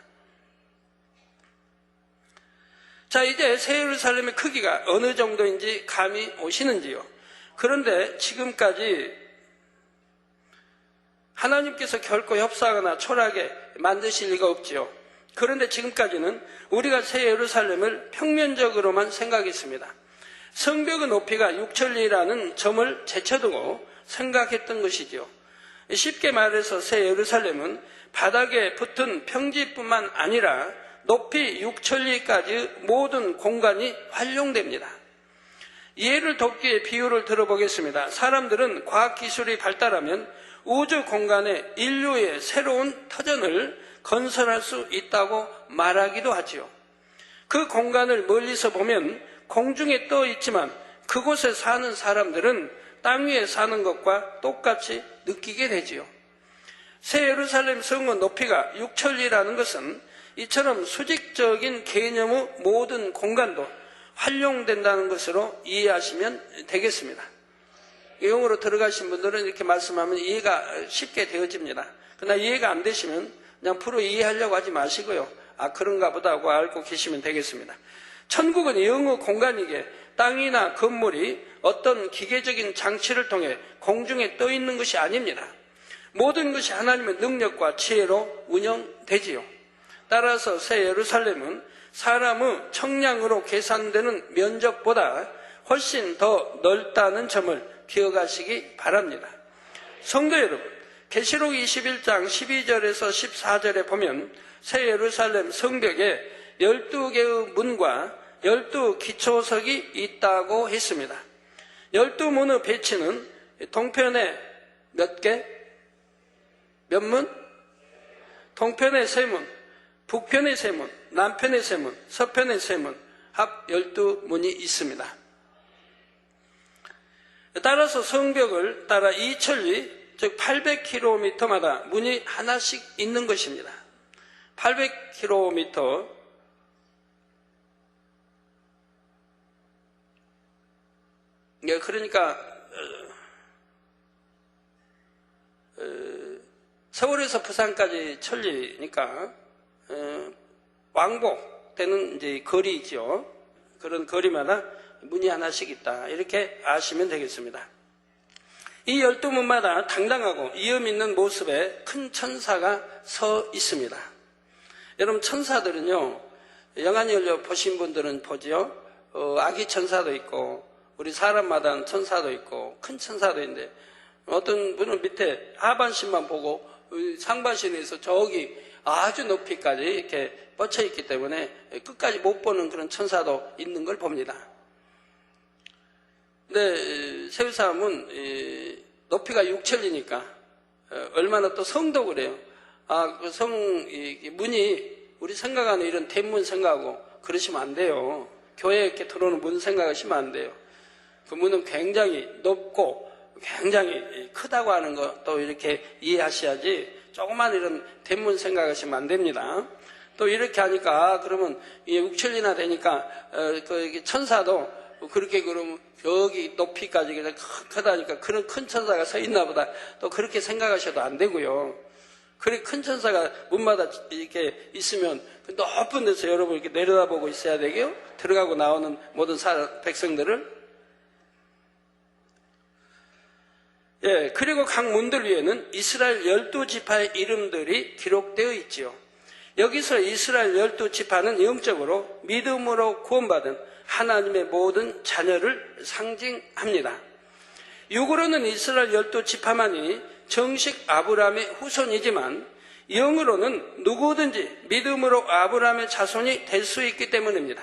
자, 이제 새 예루살렘의 크기가 어느 정도인지 감이 오시는지요? 그런데 지금까지 하나님께서 결코 협소하거나 초라하게 만드실 리가 없지요. 그런데 지금까지는 우리가 새 예루살렘을 평면적으로만 생각했습니다. 성벽의 높이가 6천리라는 점을 제쳐두고 생각했던 것이지요. 쉽게 말해서 새 예루살렘은 바닥에 붙은 평지뿐만 아니라 높이 6천리까지 모든 공간이 활용됩니다. 이해를 돕기 위해 비유를 들어보겠습니다. 사람들은 과학기술이 발달하면 우주 공간에 인류의 새로운 터전을 건설할 수 있다고 말하기도 하지요. 그 공간을 멀리서 보면 공중에 떠 있지만 그곳에 사는 사람들은 땅 위에 사는 것과 똑같이 느끼게 되지요. 새 예루살렘 성의 높이가 6천리라는 것은 이처럼 수직적인 개념의 모든 공간도 활용된다는 것으로 이해하시면 되겠습니다. 영어로 들어가신 분들은 이렇게 말씀하면 이해가 쉽게 되어집니다. 그러나 이해가 안 되시면 그냥 프로 이해하려고 하지 마시고요. 그런가 보다 하고 알고 계시면 되겠습니다. 천국은 영의 공간이기에 땅이나 건물이 어떤 기계적인 장치를 통해 공중에 떠 있는 것이 아닙니다. 모든 것이 하나님의 능력과 지혜로 운영되지요. 따라서 새 예루살렘은 사람의 청량으로 계산되는 면적보다 훨씬 더 넓다는 점을 기억하시기 바랍니다. 성도 여러분, 계시록 21장 12절에서 14절에 보면 새 예루살렘 성벽에 12개의 문과 12기초석이 있다고 했습니다. 12문의 배치는 동편에 몇 개? 몇 문? 동편에 3문, 북편에 3문, 남편에 3문, 서편에 3문, 합 12문이 있습니다. 따라서 성벽을 따라 2천리, 즉 800km마다 문이 하나씩 있는 것입니다. 800km, 그러니까 서울에서 부산까지 천리니까 왕복되는 이제 거리죠. 그런 거리마다 문이 하나씩 있다. 이렇게 아시면 되겠습니다. 이 12문마다 당당하고 위험 있는 모습의 큰 천사가 서 있습니다. 여러분, 천사들은요, 영안 열려 보신 분들은 보지요. 아기 천사도 있고 우리 사람마다는 천사도 있고 큰 천사도 있는데, 어떤 분은 밑에 하반신만 보고 상반신에서 저기 아주 높이까지 이렇게 뻗쳐 있기 때문에 끝까지 못 보는 그런 천사도 있는 걸 봅니다. 근데 세우사함은 높이가 6천리니까 얼마나 또 성도 그래요. 문이 우리 생각하는 이런 대문 생각하고 그러시면 안 돼요. 교회에 이렇게 들어오는 문 생각하시면 안 돼요. 그 문은 굉장히 높고 굉장히 크다고 하는 것도 이렇게 이해하셔야지, 조그만 이런 대문 생각하시면 안 됩니다. 또 이렇게 하니까 그러면 6천리나 되니까 그 천사도 그렇게 그러면 여기 높이까지 그냥 크다니까 그런 큰 천사가 서 있나 보다, 또 그렇게 생각하셔도 안 되고요. 그래, 큰 천사가 문마다 이렇게 있으면 그 높은 데서 여러분 이렇게 내려다보고 있어야 되고요. 들어가고 나오는 모든 백성들을. 예, 그리고 각 문들 위에는 이스라엘 12지파의 이름들이 기록되어 있지요. 여기서 이스라엘 12지파는 영적으로 믿음으로 구원받은 하나님의 모든 자녀를 상징합니다. 육으로는 이스라엘 12지파만이 정식 아브라함의 후손이지만 영으로는 누구든지 믿음으로 아브라함의 자손이 될 수 있기 때문입니다.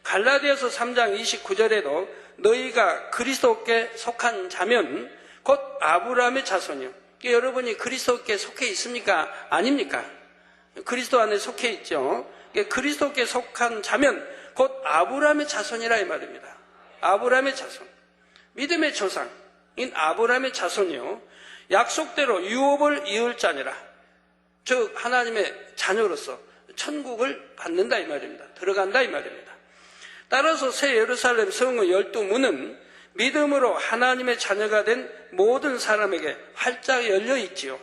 갈라디아서 3장 29절에도 너희가 그리스도께 속한 자면 곧 아브라함의 자손이요. 여러분이 그리스도께 속해 있습니까? 아닙니까? 그리스도 안에 속해 있죠. 그리스도께 속한 자면 곧 아브라함의 자손이라 이 말입니다. 아브라함의 자손, 믿음의 조상인 아브라함의 자손이요, 약속대로 유업을 이을 자니라. 즉 하나님의 자녀로서 천국을 받는다 이 말입니다. 들어간다 이 말입니다. 따라서 새 예루살렘 성의 12문은 믿음으로 하나님의 자녀가 된 모든 사람에게 활짝 열려 있지요.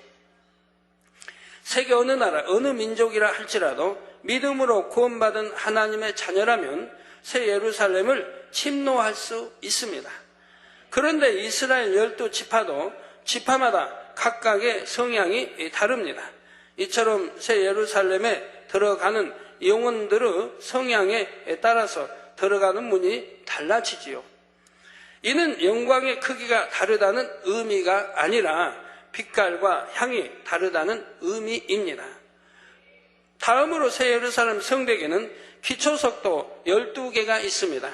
세계 어느 나라, 어느 민족이라 할지라도 믿음으로 구원받은 하나님의 자녀라면 새 예루살렘을 침노할 수 있습니다. 그런데 이스라엘 12지파도 지파마다 각각의 성향이 다릅니다. 이처럼 새 예루살렘에 들어가는 영혼들의 성향에 따라서 들어가는 문이 달라지지요. 이는 영광의 크기가 다르다는 의미가 아니라 빛깔과 향이 다르다는 의미입니다. 다음으로 새 예루살렘 성벽에는 기초석도 12개가 있습니다.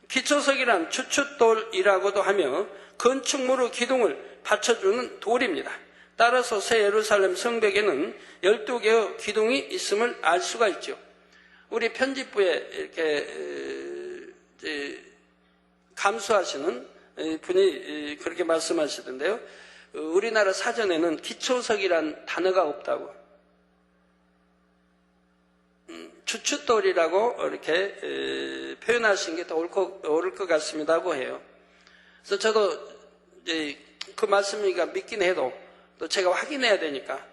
기초석이란 추춧돌이라고도 하며 건축물의 기둥을 받쳐주는 돌입니다. 따라서 새 예루살렘 성벽에는 12개의 기둥이 있음을 알 수가 있죠. 우리 편집부에 이렇게 감수하시는 분이 그렇게 말씀하시던데요. 우리나라 사전에는 기초석이란 단어가 없다고. 추춧돌이라고 이렇게 표현하신 게 더 옳을 것 같습니다고 해요. 그래서 저도 이제 그 말씀이니까 믿긴 해도 또 제가 확인해야 되니까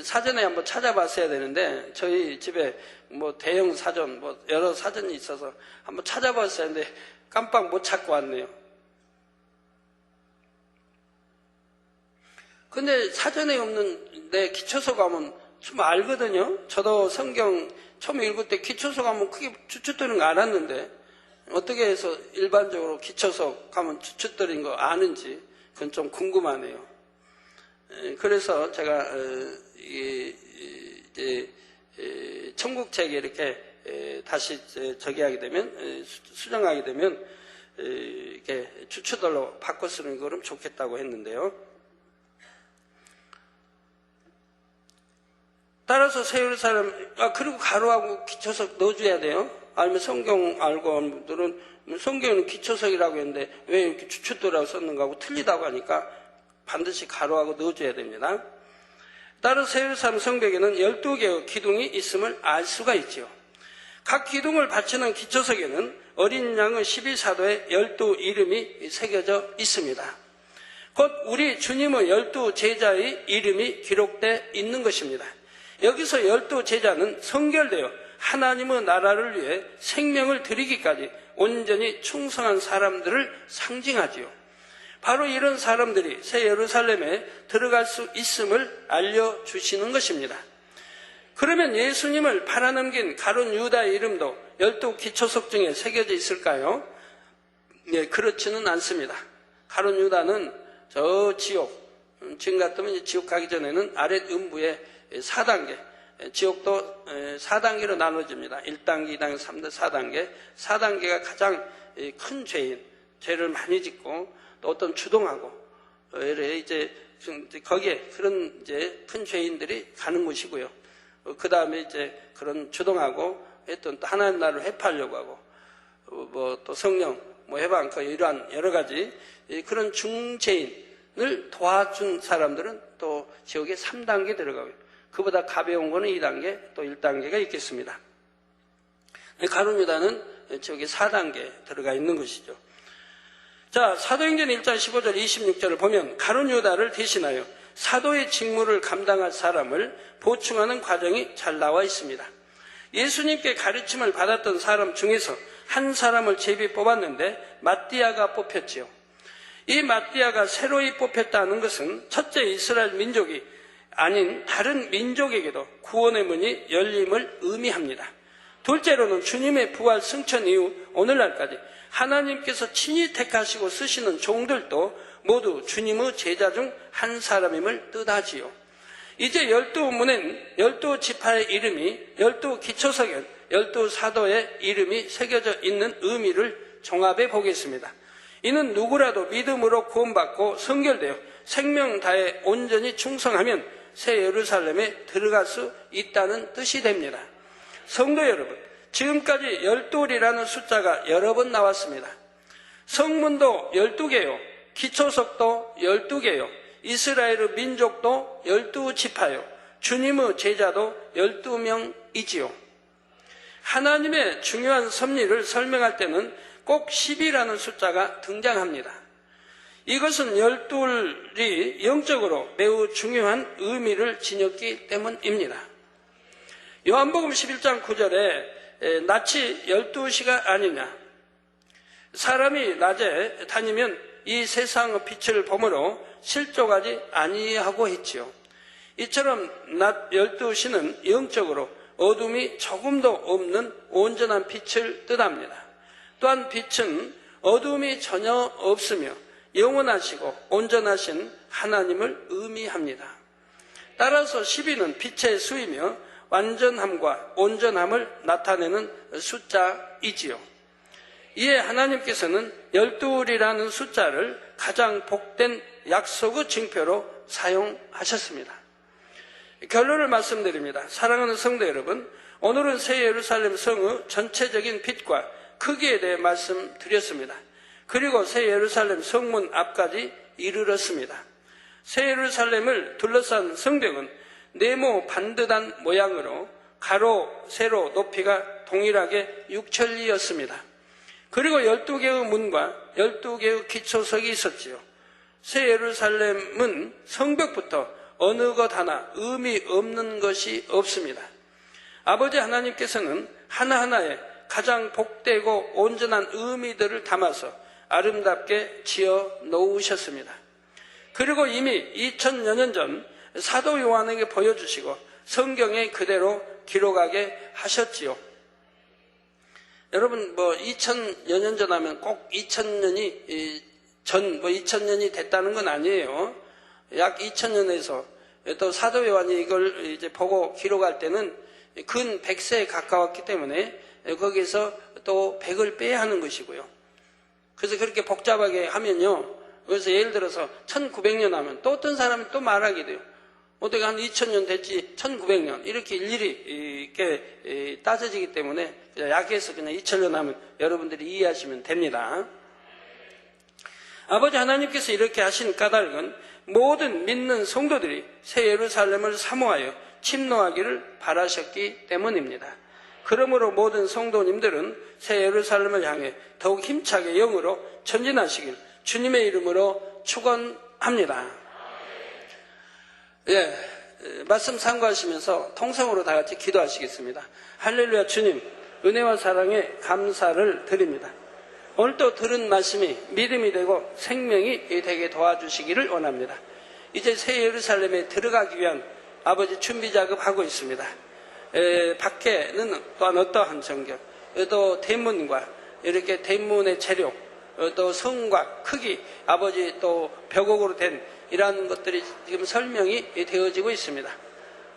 사전에 한번 찾아봤어야 되는데, 저희 집에 뭐 대형 사전, 뭐 여러 사전이 있어서 한번 찾아봤어야 했는데 깜빡 못 찾고 왔네요. 근데 사전에 없는데 기초서 가면 좀 알거든요. 저도 성경 처음 읽을 때 기초서 가면 크게 추측되는 거 알았는데 어떻게 해서 일반적으로 기초서 가면 추측되는 거 아는지 그건 좀 궁금하네요. 그래서 제가 청국책에 이렇게 다시 저기 하게 되면 수정하게 되면 이렇게 추측들로 바꿔 쓰는 거는 좋겠다고 했는데요. 따라서 새 예루살렘 그리고 가로하고 기초석 넣어줘야 돼요. 아니면 성경 알고 하는 분들은 성경은 기초석이라고 했는데 왜 이렇게 추측도라고 썼는가 하고 틀리다고 하니까 반드시 가로하고 넣어줘야 됩니다. 따라서 새 예루살렘 성벽에는 12개의 기둥이 있음을 알 수가 있지요. 각 기둥을 받치는 기초석에는 어린 양의 12사도의 12 이름이 새겨져 있습니다. 곧 우리 주님의 12 제자의 이름이 기록되어 있는 것입니다. 여기서 12 제자는 성결되어 하나님의 나라를 위해 생명을 드리기까지 온전히 충성한 사람들을 상징하지요. 바로 이런 사람들이 새 예루살렘에 들어갈 수 있음을 알려주시는 것입니다. 그러면 예수님을 팔아넘긴 가룟 유다의 이름도 12 기초석 중에 새겨져 있을까요? 네, 그렇지는 않습니다. 가룟 유다는 저 지옥, 지금 같으면 지옥 가기 전에는 아랫 음부의 4단계, 지옥도 4단계로 나눠집니다. 1단계, 2단계, 3단계, 4단계. 4단계가 가장 큰 죄인, 죄를 많이 짓고 또 어떤 주동하고, 이제 거기에 그런 이제 큰 죄인들이 가는 곳이고요. 그 다음에 이제 그런 주동하고 했던 또 하나님 나라를 회파하려고 하고, 뭐 또 성령, 해방과 이러한 여러 가지 그런 중죄인을 도와준 사람들은 또 지옥에 3단계 들어가고요. 그보다 가벼운 거는 2단계, 또 1단계가 있겠습니다. 가룟 유다는 지옥에 4단계 들어가 있는 것이죠. 자, 사도행전 1장 15절 26절을 보면 가룟 유다를 대신하여 사도의 직무를 감당할 사람을 보충하는 과정이 잘 나와 있습니다. 예수님께 가르침을 받았던 사람 중에서 한 사람을 제비 뽑았는데 마띠아가 뽑혔지요. 이 마띠아가 새로이 뽑혔다는 것은 첫째 이스라엘 민족이 아닌 다른 민족에게도 구원의 문이 열림을 의미합니다. 둘째로는 주님의 부활 승천 이후 오늘날까지 하나님께서 친히 택하시고 쓰시는 종들도 모두 주님의 제자 중 한 사람임을 뜻하지요. 이제 12문에는 12지파의 이름이 12기초석엔 12사도의 이름이 새겨져 있는 의미를 종합해 보겠습니다. 이는 누구라도 믿음으로 구원받고 성결되어 생명 다해 온전히 충성하면 새 예루살렘에 들어갈 수 있다는 뜻이 됩니다. 성도 여러분, 지금까지 12이라는 숫자가 여러 번 나왔습니다. 성문도 12개요. 기초석도 12개요. 이스라엘의 민족도 12지파요. 주님의 제자도 12명이지요. 하나님의 중요한 섭리를 설명할 때는 꼭 10이라는 숫자가 등장합니다. 이것은 12이 영적으로 매우 중요한 의미를 지녔기 때문입니다. 요한복음 11장 9절에 낯이 12시가 아니냐. 사람이 낮에 다니면 이 세상의 빛을 보므로 실족하지 아니하고 했지요. 이처럼 낮 12시는 영적으로 어둠이 조금도 없는 온전한 빛을 뜻합니다. 또한 빛은 어둠이 전혀 없으며 영원하시고 온전하신 하나님을 의미합니다. 따라서 12는 빛의 수이며 완전함과 온전함을 나타내는 숫자이지요. 이에 하나님께서는 12이라는 숫자를 가장 복된 약속의 징표로 사용하셨습니다. 결론을 말씀드립니다. 사랑하는 성도 여러분, 오늘은 새 예루살렘 성의 전체적인 빛과 크기에 대해 말씀드렸습니다. 그리고 새 예루살렘 성문 앞까지 이르렀습니다. 새 예루살렘을 둘러싼 성벽은 네모 반듯한 모양으로 가로, 세로 높이가 동일하게 6천리였습니다. 그리고 12개의 문과 12개의 기초석이 있었지요. 새 예루살렘은 성벽부터 어느 것 하나 의미 없는 것이 없습니다. 아버지 하나님께서는 하나하나에 가장 복되고 온전한 의미들을 담아서 아름답게 지어 놓으셨습니다. 그리고 이미 2000여 년 전 사도 요한에게 보여주시고 성경에 그대로 기록하게 하셨지요. 여러분, 2000여 년 전 하면 꼭 2000년이 2000년이 됐다는 건 아니에요. 약 2000년에서 또 사도 요한이 이걸 이제 보고 기록할 때는 근 100세에 가까웠기 때문에 거기에서 또 100을 빼야 하는 것이고요. 그래서 그렇게 복잡하게 하면요. 그래서 예를 들어서 1900년 하면 또 어떤 사람이 또 말하게 돼요. 어떻게 한 2000년 됐지 1900년 이렇게 일일이 이렇게 따져지기 때문에 약해서 그냥 2000년 하면 여러분들이 이해하시면 됩니다. 아버지 하나님께서 이렇게 하신 까닭은 모든 믿는 성도들이 새 예루살렘을 사모하여 침노하기를 바라셨기 때문입니다. 그러므로 모든 성도님들은 새 예루살렘을 향해 더욱 힘차게 영으로 전진하시길 주님의 이름으로 축원합니다. 예, 말씀 참고하시면서 통성으로 다 같이 기도하시겠습니다. 할렐루야. 주님, 은혜와 사랑에 감사를 드립니다. 오늘 또 들은 말씀이 믿음이 되고 생명이 되게 도와주시기를 원합니다. 이제 새 예루살렘에 들어가기 위한 아버지 준비 작업하고 있습니다. 밖에는 또한 어떠한 전경, 또 대문과 이렇게 대문의 재료, 또 성과 크기, 아버지 또 벽옥으로 된 이러한 것들이 지금 설명이 되어지고 있습니다.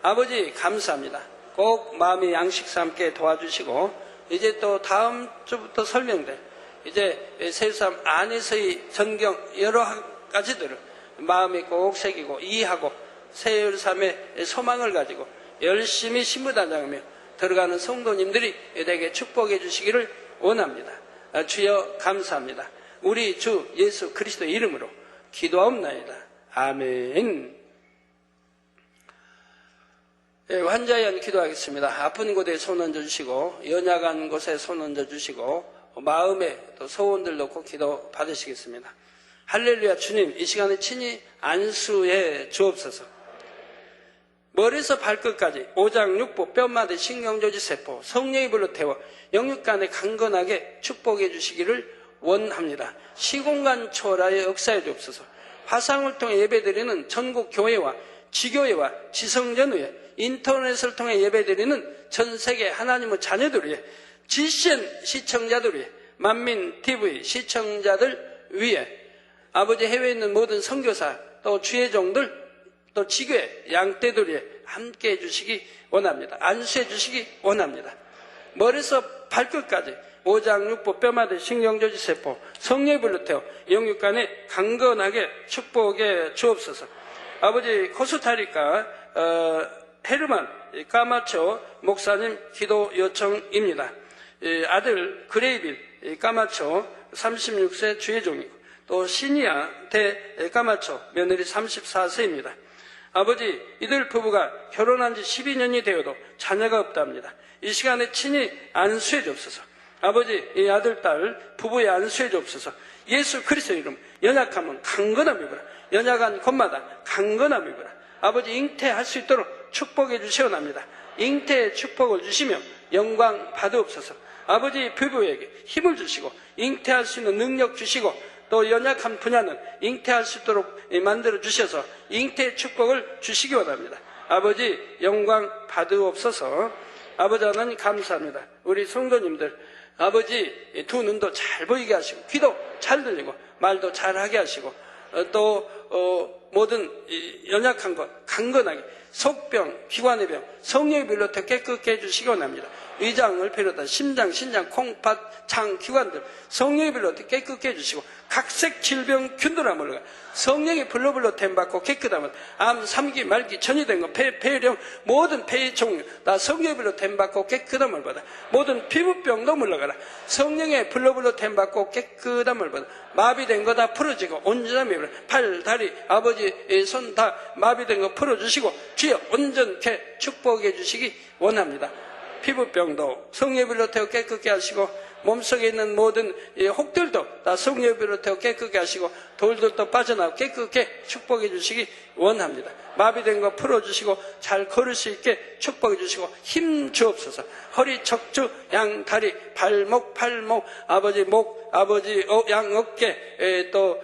아버지 감사합니다. 꼭 마음의 양식과 함께 도와주시고 이제 또 다음 주부터 설명될 이제 세상 안에서의 전경 여러 가지들을 마음에 꼭 새기고 이해하고 새 예루살렘의 소망을 가지고 열심히 신부단장하며 들어가는 성도님들이 되게 축복해 주시기를 원합니다. 주여 감사합니다. 우리 주 예수 그리스도의 이름으로 기도하옵나이다. 아멘. 환자연 기도하겠습니다. 아픈 곳에 손 얹어주시고 연약한 곳에 손 얹어주시고 마음에 또 소원들 놓고 기도 받으시겠습니다. 할렐루야. 주님, 이 시간에 친히 안수해 주옵소서. 머리에서 발끝까지 오장육부 뼈마디 신경조직세포 성령의 불로 태워 영육간에 강건하게 축복해 주시기를 원합니다. 시공간 초월하여 역사해 주옵소서. 화상을 통해 예배드리는 전국 교회와 지교회와 지성전의회 인터넷을 통해 예배드리는 전세계 하나님의 자녀들 위해 GCN 시청자들 위해 만민TV 시청자들 위해 아버지 해외에 있는 모든 선교사 또 주의종들 또 지교회 양떼들 위해 함께 해주시기 원합니다. 안수해 주시기 원합니다. 머리에서 발끝까지 오장육부 뼈마디 신경조직세포 성령의 불로 태워 영육간에 강건하게 축복해 주옵소서. 아버지 코스타리카 헤르만 까마초 목사님 기도 요청입니다. 아들 그레이빌 까마초 36세 주의종이고 또 시니아 대 까마초 며느리 34세입니다. 아버지 이들 부부가 결혼한 지 12년이 되어도 자녀가 없답니다. 이 시간에 친히 안수해 주옵소서. 아버지 이 아들 딸 부부의 안수해 주옵소서. 예수 그리스도의 이름 연약하면 강건함 입으라. 연약한 곳마다 강건함 입으라. 아버지 잉태할 수 있도록 축복해 주시옵나이다. 잉태의 축복을 주시며 영광 받으옵소서. 아버지 부부에게 힘을 주시고 잉태할 수 있는 능력 주시고 또 연약한 분야는 잉태할 수 있도록 만들어 주셔서 잉태의 축복을 주시기 원합니다. 아버지 영광 받으옵소서. 아버지 하나님 감사합니다. 우리 성도님들 아버지 두 눈도 잘 보이게 하시고 귀도 잘 들리고 말도 잘하게 하시고 또 모든 연약한 것 강건하게 속병, 기관의 병, 성령의 불로 깨끗게 해주시기 원합니다. 위장을 비롯한 심장, 신장, 콩팥, 장, 기관들 성령의 불로 깨끗게 해주시고 각색 질병 균들아 물러가 성령의 불로 댐받고 깨끗하면 암, 삼기, 말기, 전이 된 것, 폐렴 모든 폐의 종류 다 성령의 불로 댐받고 깨끗함을 받아 모든 피부병도 물러가라. 성령의 불로 댐받고 깨끗함을 받아 마비된 거 다 풀어지고 온전함이 물러 팔, 다리, 아버지 손 다 마비된 거 풀어주시고 주여 온전케 축복해 주시기 원합니다. 피부병도 성령의 불로 태워 깨끗게 하시고 몸속에 있는 모든 이 혹들도 다 성령을 비롯해 깨끗게 하시고 돌들도 빠져나오고 깨끗게 축복해 주시기 원합니다. 마비된 거 풀어주시고 잘 걸을 수 있게 축복해 주시고 힘 주옵소서. 허리, 척추, 양, 다리, 발목, 팔목, 아버지 목, 아버지 양 어깨 또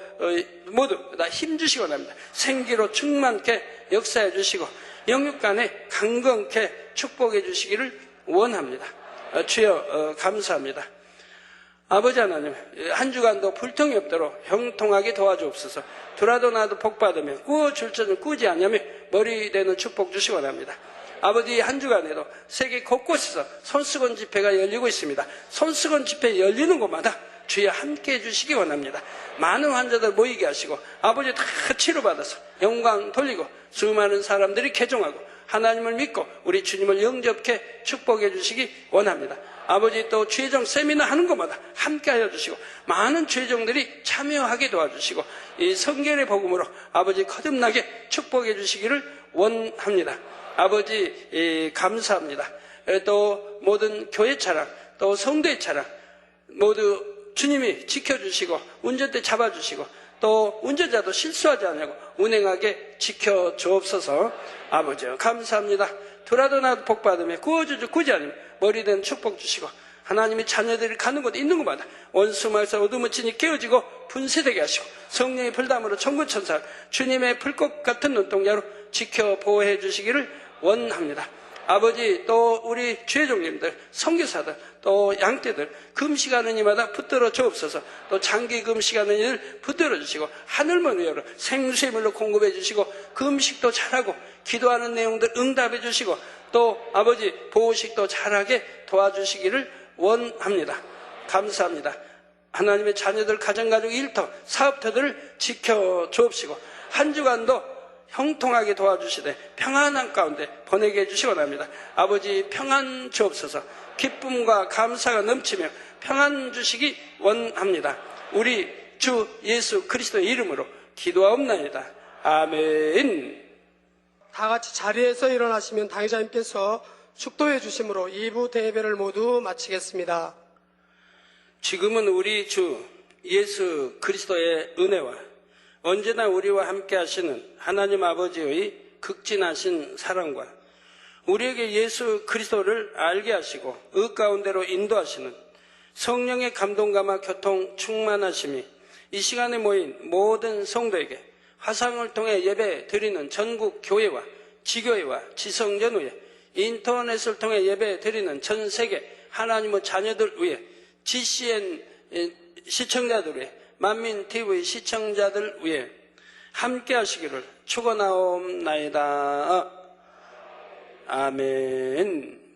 모두 다 힘 주시기 원합니다. 생기로 충만케 역사해 주시고 영육간에 강건케 축복해 주시기를 원합니다. 주여 감사합니다. 아버지 하나님, 한 주간도 불통이 없도록 형통하게 도와주옵소서. 두라도 나도 복받으며 꾸어줄 줄은 꾸지 않으며 머리 되는 축복 주시기 원합니다. 아버지, 한 주간에도 세계 곳곳에서 손수건 집회가 열리고 있습니다. 손수건 집회 열리는 곳마다 주여 함께 해주시기 원합니다. 많은 환자들 모이게 하시고 아버지 다 치료받아서 영광 돌리고 수많은 사람들이 개종하고 하나님을 믿고 우리 주님을 영접케 축복해 주시기 원합니다. 아버지, 또 주의종 세미나 하는 것마다 함께 하여 주시고 많은 주의종들이 참여하게 도와주시고 이 성결의 복음으로 아버지 거듭나게 축복해 주시기를 원합니다. 아버지, 감사합니다. 또 모든 교회 차량, 또 성도의 차량 모두 주님이 지켜주시고 운전대 잡아주시고 또 운전자도 실수하지 않냐고 운행하게 지켜주옵소서. 아버지 감사합니다. 두라도 나도 복받으며 구워주죠 구지 아니면 머리된 축복 주시고 하나님의 자녀들이 가는 곳 있는 곳마다 원수 말사 어둠의 진이 깨어지고 분쇄되게 하시고 성령의 불담으로 천군천사 주님의 불꽃 같은 눈동자로 지켜 보호해 주시기를 원합니다. 아버지, 또 우리 주의종님들, 선교사들, 또 양떼들 금식하는 이마다 붙들어 주옵소서. 또 장기 금식하는 이들 붙들어 주시고 하늘문을 열어 생수의 물로 공급해 주시고 금식도 잘하고 기도하는 내용들 응답해 주시고 또 아버지 보호식도 잘하게 도와주시기를 원합니다. 감사합니다. 하나님의 자녀들, 가정가족, 일터, 사업터들을 지켜 주옵시고 한 주간도 형통하게 도와주시되 평안한 가운데 보내게 해주시기 원합니다. 아버지, 평안 주옵소서. 기쁨과 감사가 넘치며 평안 주시기 원합니다. 우리 주 예수 그리스도의 이름으로 기도하옵나이다. 아멘. 다 같이 자리에서 일어나시면 당회자님께서 축도해 주심으로 2부 대회를 모두 마치겠습니다. 지금은 우리 주 예수 그리스도의 은혜와 언제나 우리와 함께 하시는 하나님 아버지의 극진하신 사랑과 우리에게 예수 그리스도를 알게 하시고 의 가운데로 인도하시는 성령의 감동감화 교통 충만하심이 이 시간에 모인 모든 성도에게 화상을 통해 예배 드리는 전국 교회와 지교회와 지성전의회, 인터넷을 통해 예배 드리는 전 세계 하나님의 자녀들 위해 GCN 시청자들 위해 만민TV 시청자들 위해 함께 하시기를 축원하옵나이다. 아멘.